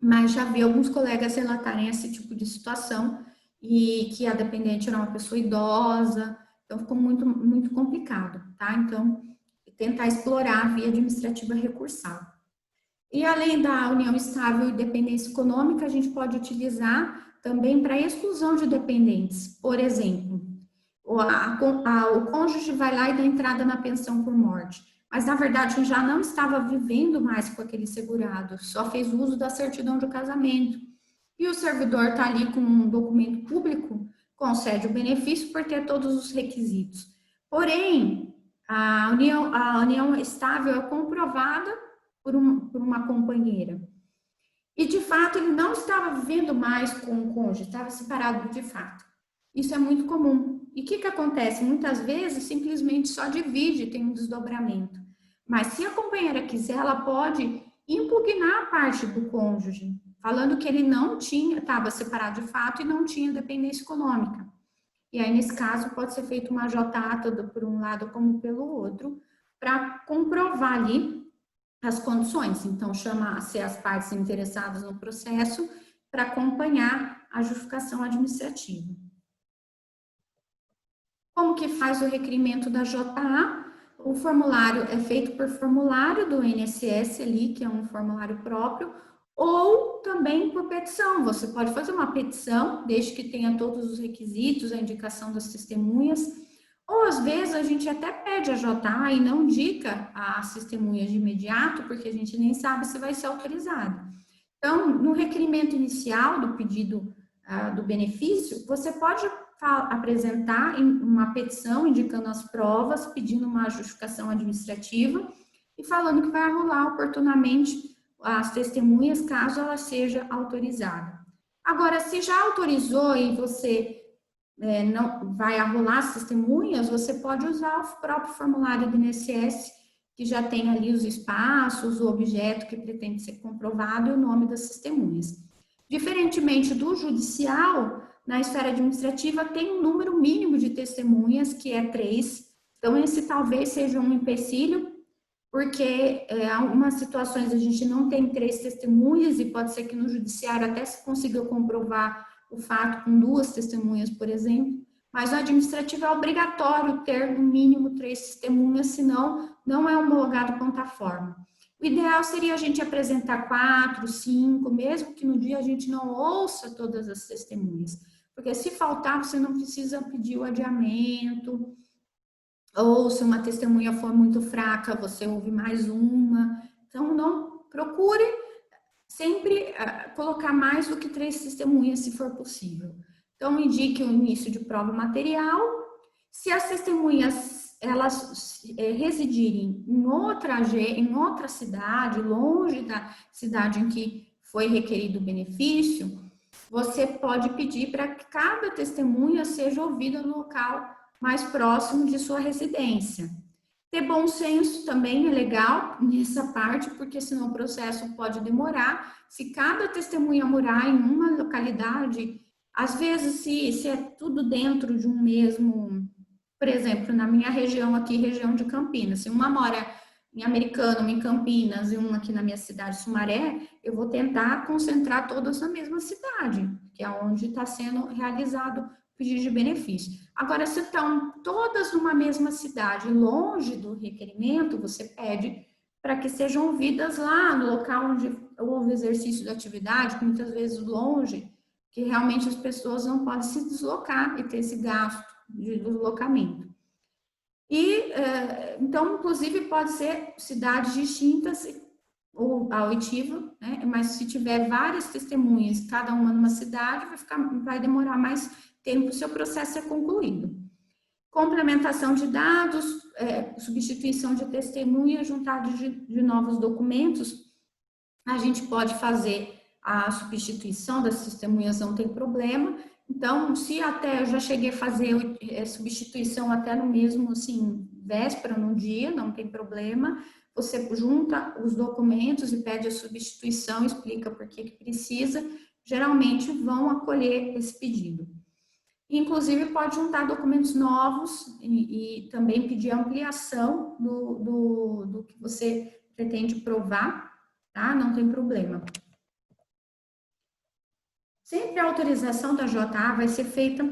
[SPEAKER 1] mas já vi alguns colegas relatarem esse tipo de situação e que a dependente era uma pessoa idosa, então ficou muito, muito complicado, tá? Então, tentar explorar a via administrativa recursal. E além da união estável e dependência econômica, a gente pode utilizar também para exclusão de dependentes. Por exemplo, o cônjuge vai lá e dá entrada na pensão por morte, mas na verdade já não estava vivendo mais com aquele segurado, só fez uso da certidão de casamento. E o servidor está ali com um documento público, concede o benefício por ter todos os requisitos. Porém, a união estável é comprovada por uma companheira. E, de fato, ele não estava vivendo mais com o cônjuge, estava separado de fato. Isso é muito comum. E o que acontece? Muitas vezes, simplesmente só divide, tem um desdobramento. Mas, se a companheira quiser, ela pode impugnar a parte do cônjuge, falando que ele não estava separado de fato e não tinha dependência econômica. E aí, nesse caso, pode ser feito uma JA, tanto por um lado como pelo outro, para comprovar ali as condições. Então, chama-se as partes interessadas no processo para acompanhar a justificação administrativa. Como que faz o requerimento da JA? O formulário é feito por formulário do INSS ali, que é um formulário próprio, ou também por petição. Você pode fazer uma petição, desde que tenha todos os requisitos, a indicação das testemunhas, ou às vezes a gente até pede a JA e não indica as testemunhas de imediato, porque a gente nem sabe se vai ser autorizado. Então, no requerimento inicial do pedido do benefício, você pode apresentar uma petição indicando as provas, pedindo uma justificação administrativa e falando que vai arrolar oportunamente as testemunhas caso ela seja autorizada. Agora, se já autorizou e você não vai arrolar as testemunhas, você pode usar o próprio formulário do INSS, que já tem ali os espaços, o objeto que pretende ser comprovado e o nome das testemunhas. Diferentemente do judicial, na esfera administrativa tem um número mínimo de testemunhas, que é 3. Então, esse talvez seja um empecilho, porque em algumas situações a gente não tem 3 testemunhas e pode ser que no judiciário até se consiga comprovar o fato com 2 testemunhas, por exemplo, mas no administrativo é obrigatório ter no mínimo 3 testemunhas, senão não é homologado quanto à forma. O ideal seria a gente apresentar 4, 5, mesmo que no dia a gente não ouça todas as testemunhas, porque se faltar, você não precisa pedir o adiamento, ou se uma testemunha for muito fraca, você ouve mais uma. Então, não procure sempre colocar mais do que 3 testemunhas, se for possível. Então, indique o início de prova material. Se as testemunhas elas residirem em outra cidade, longe da cidade em que foi requerido o benefício, você pode pedir para que cada testemunha seja ouvida no local mais próximo de sua residência. Ter bom senso também é legal nessa parte, porque senão o processo pode demorar. Se cada testemunha morar em uma localidade, às vezes, se é tudo dentro de um mesmo, por exemplo, na minha região aqui, região de Campinas, se uma mora em Americana, uma em Campinas e uma aqui na minha cidade, Sumaré, eu vou tentar concentrar todas na mesma cidade, que é onde está sendo realizado o pedido de benefício. Agora, se estão todas numa mesma cidade, longe do requerimento, você pede para que sejam ouvidas lá no local onde houve exercício da atividade, que muitas vezes longe, que realmente as pessoas não podem se deslocar e ter esse gasto de deslocamento. E, então, inclusive, pode ser cidades distintas ou a oitiva, né? Mas se tiver várias testemunhas, cada uma numa cidade, vai demorar mais tempo o seu processo ser concluído. Complementação de dados, substituição de testemunha, juntada de novos documentos, a gente pode fazer a substituição das testemunhas, não tem problema. Então, se até eu já cheguei a fazer substituição até no mesmo, assim, véspera, no dia, não tem problema. Você junta os documentos e pede a substituição, explica por que precisa. Geralmente vão acolher esse pedido. Inclusive, pode juntar documentos novos e também pedir ampliação do que você pretende provar, tá? Não tem problema. Sempre a autorização da JA vai ser feita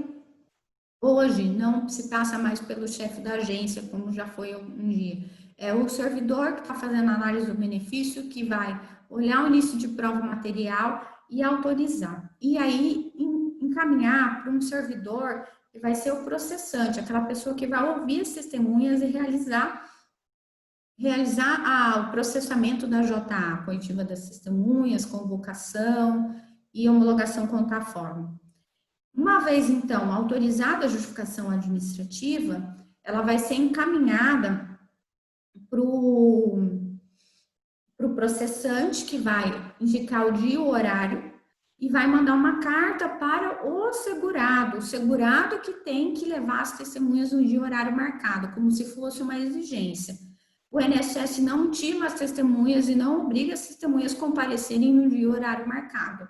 [SPEAKER 1] hoje, não se passa mais pelo chefe da agência, como já foi um dia. É o servidor que está fazendo a análise do benefício que vai olhar o início de prova material e autorizar. E aí, encaminhar para um servidor que vai ser o processante, aquela pessoa que vai ouvir as testemunhas e realizar o processamento da JA, coitiva das testemunhas, convocação e homologação contra a forma. Uma vez, então, autorizada a justificação administrativa, ela vai ser encaminhada para o processante, que vai indicar o dia e o horário, e vai mandar uma carta para o segurado que tem que levar as testemunhas no dia e horário marcado, como se fosse uma exigência. O INSS não intima as testemunhas e não obriga as testemunhas a comparecerem no dia e horário marcado.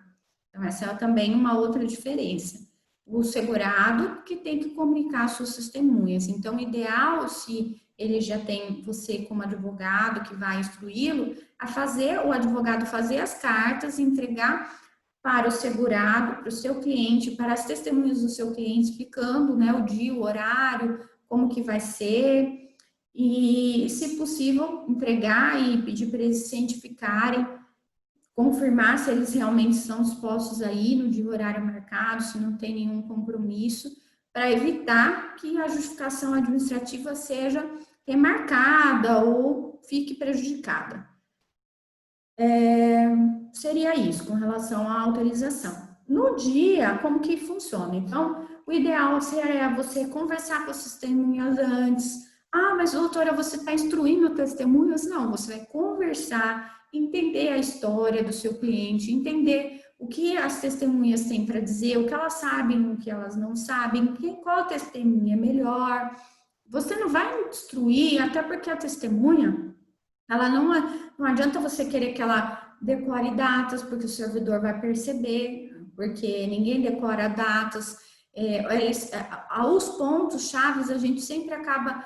[SPEAKER 1] Então, essa é também uma outra diferença. O segurado que tem que comunicar as suas testemunhas. Então, o ideal, se ele já tem você como advogado que vai instruí-lo, o advogado fazer as cartas e entregar para o segurado, para o seu cliente, para as testemunhas do seu cliente, explicando, né, o dia, o horário, como que vai ser, e, se possível, entregar e pedir para eles cientificarem, confirmar se eles realmente estão dispostos a ir no dia e horário marcado, se não tem nenhum compromisso, para evitar que a justificação administrativa seja remarcada ou fique prejudicada. Seria isso, com relação à autorização. No dia, como que funciona? Então, o ideal seria você conversar com as testemunhas antes. Ah, mas doutora, você está instruindo testemunhas? Não, você vai conversar, entender a história do seu cliente, entender o que as testemunhas têm para dizer, o que elas sabem, o que elas não sabem, qual testemunha é melhor. Você não vai instruir, até porque a testemunha, ela não adianta você querer que ela decore datas, porque o servidor vai perceber, porque ninguém decora datas. Aos pontos chaves, a gente sempre acaba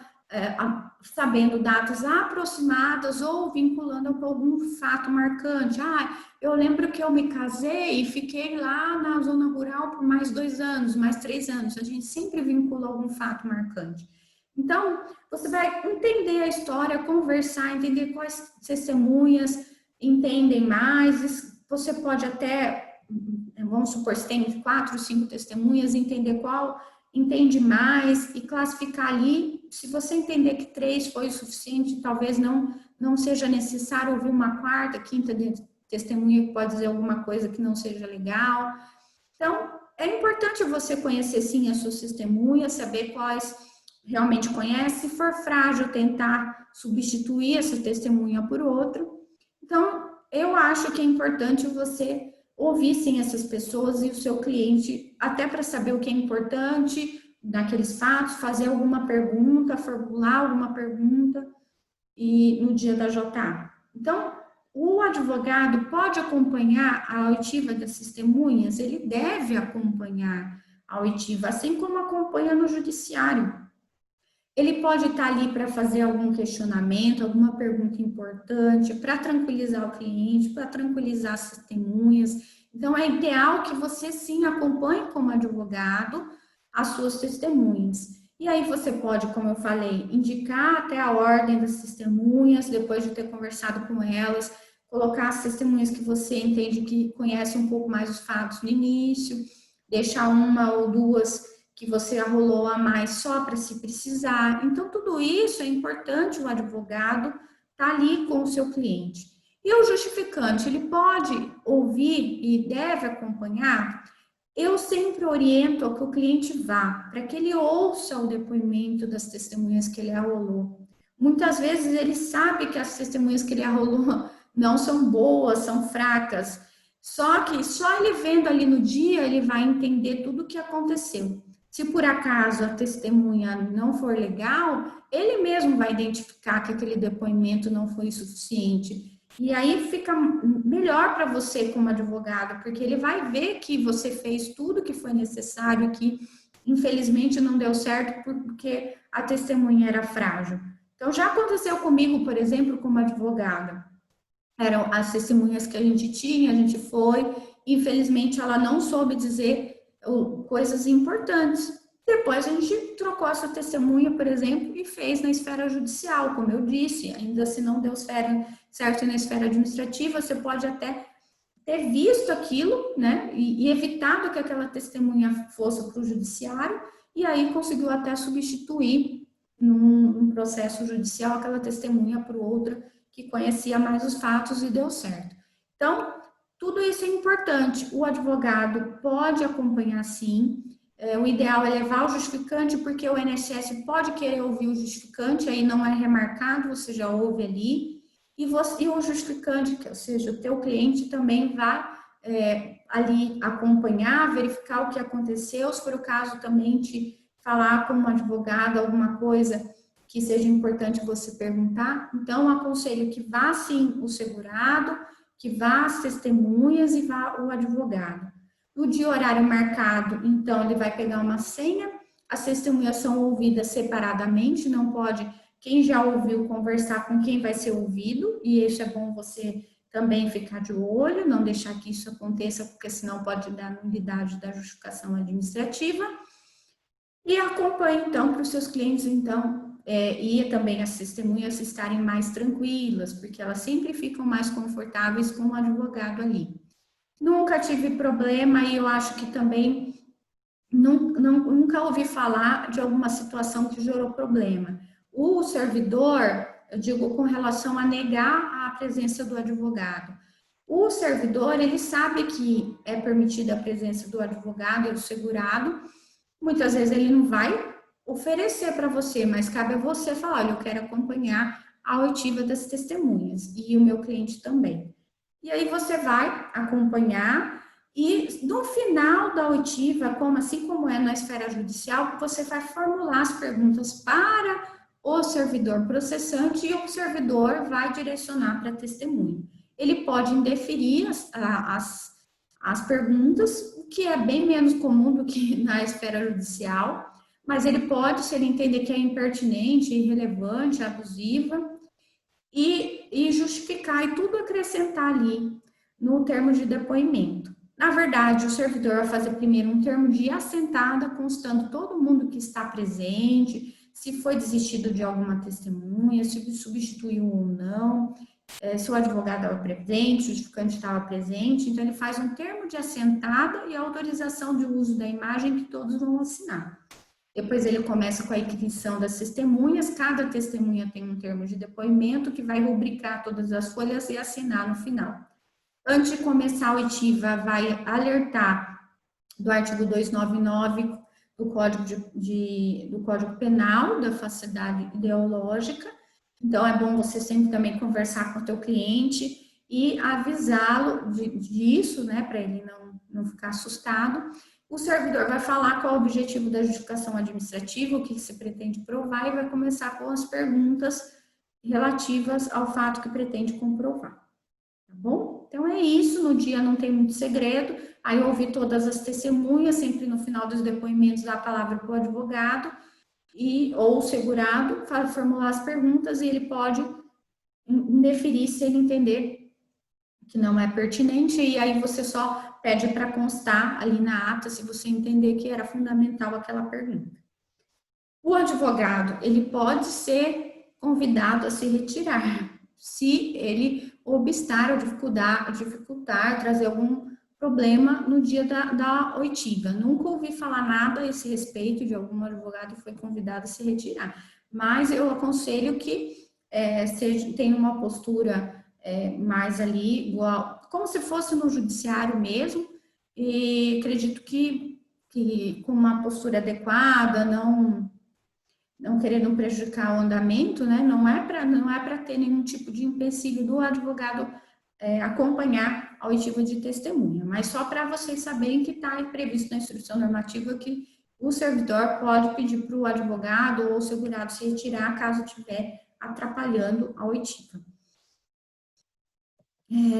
[SPEAKER 1] sabendo datas aproximadas ou vinculando com algum fato marcante. Ah, eu lembro que eu me casei e fiquei lá na zona rural por mais 2 anos, mais 3 anos. A gente sempre vincula algum fato marcante. Então, você vai entender a história, conversar, entender quais testemunhas entendem mais. Você pode até, vamos supor, se tem 4, 5 testemunhas, entender qual entende mais e classificar ali. Se você entender que 3 foi o suficiente, talvez não seja necessário ouvir uma quarta, quinta testemunha que pode dizer alguma coisa que não seja legal. Então, é importante você conhecer, sim, as suas testemunhas, saber quais realmente conhece. Se for frágil, tentar substituir essa testemunha por outro. Então, eu acho que é importante você ouvir, sim, essas pessoas e o seu cliente, até para saber o que é importante, naqueles fatos, fazer alguma pergunta, formular alguma pergunta e no dia da JA. Então, o advogado pode acompanhar a oitiva das testemunhas, ele deve acompanhar a oitiva, assim como acompanha no judiciário. Ele pode estar ali para fazer algum questionamento, alguma pergunta importante, para tranquilizar o cliente, para tranquilizar as testemunhas. Então, é ideal que você sim acompanhe como advogado as suas testemunhas. E aí você pode, como eu falei, indicar até a ordem das testemunhas, depois de ter conversado com elas, colocar as testemunhas que você entende que conhecem um pouco mais os fatos no início, deixar uma ou duas que você arrolou a mais só para se precisar. Então, tudo isso é importante o advogado estar ali com o seu cliente. E o justificante, ele pode ouvir e deve acompanhar. Eu sempre oriento a que o cliente vá, para que ele ouça o depoimento das testemunhas que ele arrolou. Muitas vezes ele sabe que as testemunhas que ele arrolou não são boas, são fracas. Só que só ele vendo ali no dia, ele vai entender tudo o que aconteceu. Se por acaso a testemunha não for legal, ele mesmo vai identificar que aquele depoimento não foi suficiente. E aí fica melhor para você como advogado, porque ele vai ver que você fez tudo que foi necessário, que infelizmente não deu certo porque a testemunha era frágil. Então já aconteceu comigo, por exemplo, como advogada. Eram as testemunhas que a gente foi, infelizmente ela não soube dizer coisas importantes. Depois a gente trocou essa testemunha, por exemplo, e fez na esfera judicial, como eu disse, ainda se não deu certo na esfera administrativa, você pode até ter visto aquilo, né, e evitado que aquela testemunha fosse para o judiciário, e aí conseguiu até substituir num processo judicial aquela testemunha por outra que conhecia mais os fatos e deu certo. Então, tudo isso é importante. O advogado pode acompanhar sim. O ideal é levar o justificante, porque o INSS pode querer ouvir o justificante, aí não é remarcado, você já ouve ali. E o justificante, ou seja, o teu cliente também vai ali acompanhar, verificar o que aconteceu, se for o caso também te falar como advogado alguma coisa que seja importante você perguntar. Então, aconselho que vá sim o segurado, que vá as testemunhas e vá o advogado. No dia horário marcado, então, ele vai pegar uma senha, as testemunhas são ouvidas separadamente, não pode, quem já ouviu, conversar com quem vai ser ouvido, e isso é bom você também ficar de olho, não deixar que isso aconteça, porque senão pode dar nulidade da justificação administrativa. E acompanhe, então, para os seus clientes, então, e também as testemunhas estarem mais tranquilas, porque elas sempre ficam mais confortáveis com o advogado ali. Nunca tive problema e eu acho que também nunca ouvi falar de alguma situação que gerou problema. O servidor, eu digo com relação a negar a presença do advogado. O servidor, ele sabe que é permitida a presença do advogado e do segurado. Muitas vezes ele não vai oferecer para você, mas cabe a você falar, olha, eu quero acompanhar a oitiva das testemunhas e o meu cliente também. E aí você vai acompanhar e no final da oitiva, como assim como é na esfera judicial, você vai formular as perguntas para o servidor processante e o servidor vai direcionar para a testemunha. Ele pode indeferir as perguntas, o que é bem menos comum do que na esfera judicial, mas ele pode, se ele entender que é impertinente, irrelevante, abusiva, e justificar e tudo acrescentar ali no termo de depoimento. Na verdade, o servidor vai fazer primeiro um termo de assentada, constando todo mundo que está presente, se foi desistido de alguma testemunha, se substituiu ou não, se o advogado estava presente, o justificante estava presente. Então, ele faz um termo de assentada e autorização de uso da imagem que todos vão assinar. Depois ele começa com a inscrição das testemunhas, cada testemunha tem um termo de depoimento que vai rubricar todas as folhas e assinar no final. Antes de começar a oitiva, vai alertar do artigo 299 do Código Penal, da falsidade ideológica. Então, é bom você sempre também conversar com o teu cliente e avisá-lo disso, né, para ele não ficar assustado. O servidor vai falar qual é o objetivo da justificação administrativa, o que se pretende provar, e vai começar com as perguntas relativas ao fato que pretende comprovar. Tá bom? Então é isso, no dia não tem muito segredo. Aí eu ouvi todas as testemunhas, sempre no final dos depoimentos dá a palavra para o advogado ou o segurado, formular as perguntas e ele pode indeferir se ele entender que não é pertinente, e aí você só pede para constar ali na ata se você entender que era fundamental aquela pergunta. O advogado, ele pode ser convidado a se retirar, se ele obstar ou dificultar, trazer algum problema no dia da oitiva. Nunca ouvi falar nada a esse respeito de algum advogado que foi convidado a se retirar, mas eu aconselho que tenha uma postura mais ali, igual, como se fosse no judiciário mesmo, e acredito que com uma postura adequada, não querendo prejudicar o andamento, né? Não é para ter nenhum tipo de empecilho do advogado acompanhar a oitiva de testemunha, mas só para vocês saberem que está previsto na instrução normativa que o servidor pode pedir para o advogado ou o segurado se retirar caso estiver atrapalhando a oitiva.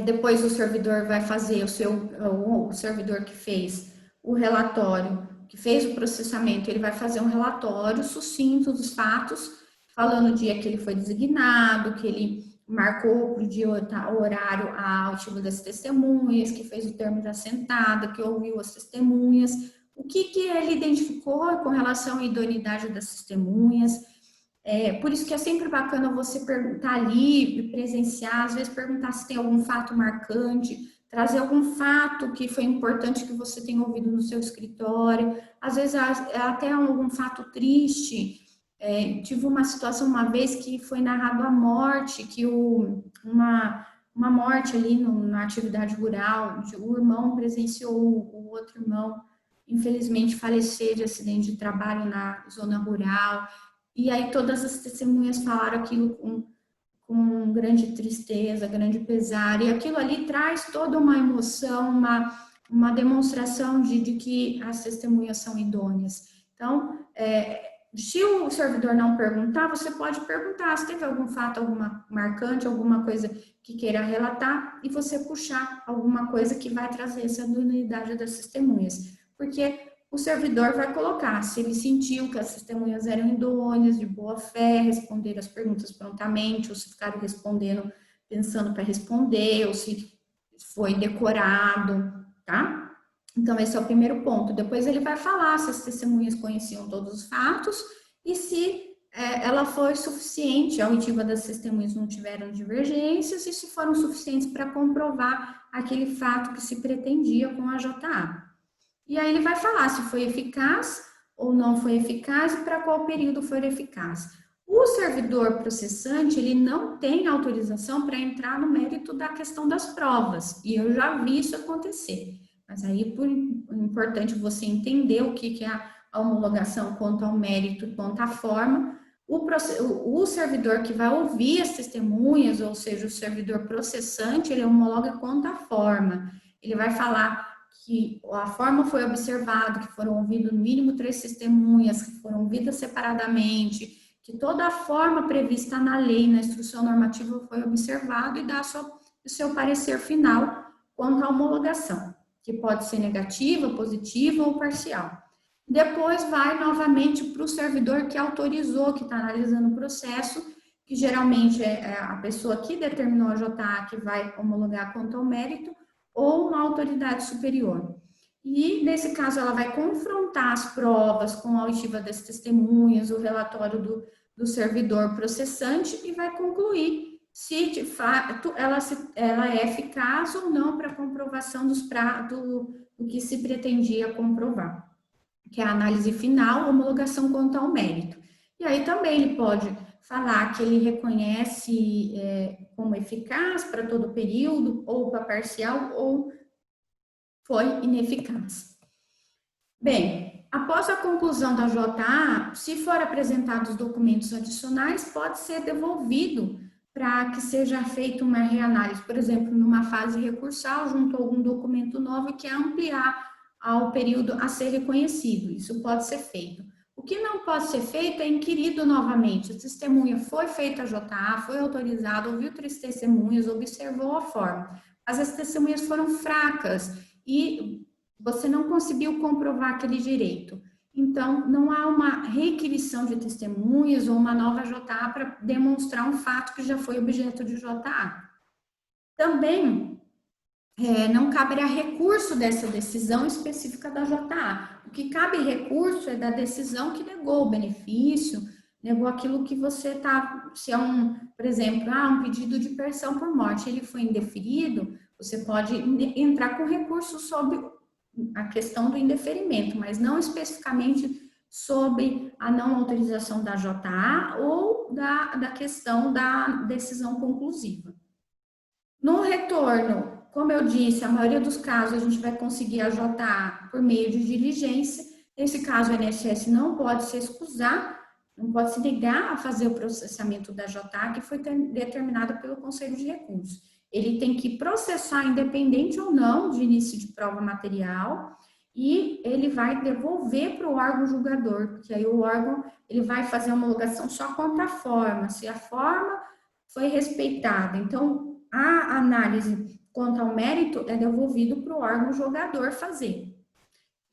[SPEAKER 1] Depois o servidor vai fazer o servidor que fez o relatório, que fez o processamento, ele vai fazer um relatório sucinto dos fatos, falando o dia que ele foi designado, que ele marcou para o dia, o horário, a oitiva das testemunhas, que fez o termo da sentada, que ouviu as testemunhas, o que ele identificou com relação à idoneidade das testemunhas. Por isso que é sempre bacana você perguntar ali, presenciar, às vezes perguntar se tem algum fato marcante, trazer algum fato que foi importante que você tenha ouvido no seu escritório, às vezes até algum fato triste. Tive uma situação uma vez que foi narrado a morte, que uma morte ali na atividade rural, o irmão presenciou o outro irmão, infelizmente, falecer de acidente de trabalho na zona rural. E aí todas as testemunhas falaram aquilo com grande tristeza, grande pesar, e aquilo ali traz toda uma emoção, uma demonstração de que as testemunhas são idôneas. Então, se o servidor não perguntar, você pode perguntar se teve algum fato, alguma marcante, alguma coisa que queira relatar, e você puxar alguma coisa que vai trazer essa idoneidade das testemunhas. Porque o servidor vai colocar se ele sentiu que as testemunhas eram idôneas, de boa fé, responderam as perguntas prontamente, ou se ficaram respondendo, pensando para responder, ou se foi decorado, tá? Então, esse é o primeiro ponto. Depois ele vai falar se as testemunhas conheciam todos os fatos e se ela foi suficiente, a oitiva das testemunhas não tiveram divergências e se foram suficientes para comprovar aquele fato que se pretendia com a JA. E aí ele vai falar se foi eficaz ou não foi eficaz e para qual período foi eficaz. O servidor processante, ele não tem autorização para entrar no mérito da questão das provas, e eu já vi isso acontecer. Mas aí, é importante você entender o que é a homologação quanto ao mérito, quanto à forma. O servidor que vai ouvir as testemunhas, ou seja, o servidor processante, ele homologa quanto à forma. Ele vai falar que a forma foi observada, que foram ouvidas no mínimo 3 testemunhas, que foram ouvidas separadamente, que toda a forma prevista na lei, na instrução normativa foi observada e dá o seu parecer final quanto à homologação, que pode ser negativa, positiva ou parcial. Depois vai novamente para o servidor que autorizou, que está analisando o processo, que geralmente é a pessoa que determinou a JA que vai homologar quanto ao mérito, ou uma autoridade superior. E, nesse caso, ela vai confrontar as provas com a oitiva das testemunhas, o relatório do servidor processante e vai concluir se, de fato, ela é eficaz ou não para a comprovação do que se pretendia comprovar, que é a análise final, homologação quanto ao mérito. E aí também ele pode falar que ele reconhece como eficaz para todo o período, ou para parcial, ou foi ineficaz. Bem, após a conclusão da JA, se for apresentados documentos adicionais, pode ser devolvido para que seja feita uma reanálise, por exemplo, numa fase recursal, junto a algum documento novo que é ampliar ao período a ser reconhecido. Isso pode ser feito. O que não pode ser feito é inquirido novamente. A testemunha foi feita a JA, foi autorizada, ouviu três testemunhas, observou a forma. Mas as testemunhas foram fracas e você não conseguiu comprovar aquele direito. Então, não há uma requisição de testemunhas ou uma nova JA para demonstrar um fato que já foi objeto de JA. Também não caberá recurso dessa decisão específica da JA. O que cabe recurso é da decisão que negou o benefício, negou aquilo que você está, se é por exemplo, um pedido de pensão por morte, ele foi indeferido, você pode entrar com recurso sobre a questão do indeferimento, mas não especificamente sobre a não autorização da JA ou da questão da decisão conclusiva. No retorno, como eu disse, a maioria dos casos a gente vai conseguir a JA por meio de diligência. Nesse caso, o INSS não pode se excusar, não pode se negar a fazer o processamento da JA que foi determinado pelo Conselho de Recursos. Ele tem que processar, independente ou não de início de prova material, e ele vai devolver para o órgão julgador, porque aí o órgão ele vai fazer a homologação só contra a forma, se a forma foi respeitada. Então, a análise quanto ao mérito é devolvido para o órgão julgador fazer.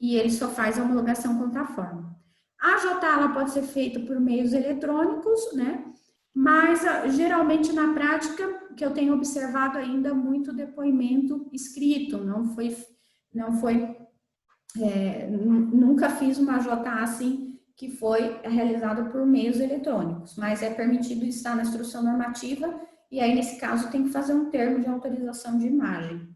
[SPEAKER 1] E ele só faz a homologação contra a forma. A JA ela pode ser feita por meios eletrônicos, né? Mas geralmente na prática, que eu tenho observado ainda muito depoimento escrito, nunca fiz uma JA assim que foi realizada por meios eletrônicos, mas é permitido estar na instrução normativa e aí nesse caso tem que fazer um termo de autorização de imagem.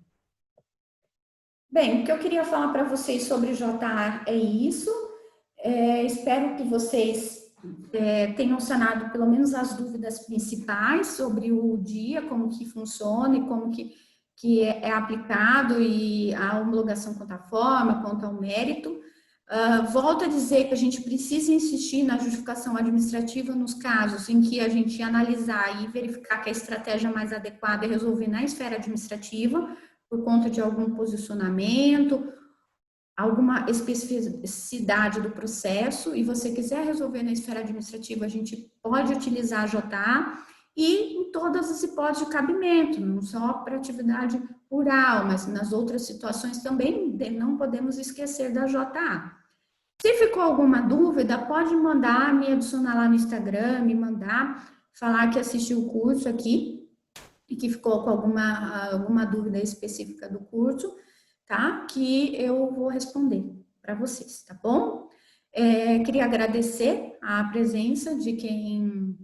[SPEAKER 1] Bem, o que eu queria falar para vocês sobre JA é isso. Espero que vocês tenham sanado pelo menos as dúvidas principais sobre o dia, como que funciona e como que é aplicado e a homologação quanto à forma, quanto ao mérito. Volto a dizer que a gente precisa insistir na justificação administrativa nos casos em que a gente analisar e verificar que a estratégia mais adequada é resolver na esfera administrativa, por conta de algum posicionamento, alguma especificidade do processo, e você quiser resolver na esfera administrativa, a gente pode utilizar a JA, e em todas as hipóteses de cabimento, não só para atividade rural, mas nas outras situações também não podemos esquecer da JA. Se ficou alguma dúvida, pode mandar, me adicionar lá no Instagram, me mandar, falar que assistiu o curso aqui, e que ficou com alguma dúvida específica do curso, tá? Que eu vou responder para vocês, tá bom? Queria agradecer a presença de quem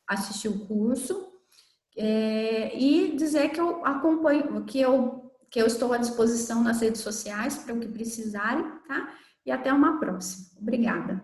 [SPEAKER 1] assistiu o curso e dizer que eu acompanho, que eu estou à disposição nas redes sociais para o que precisarem, tá? E até uma próxima. Obrigada.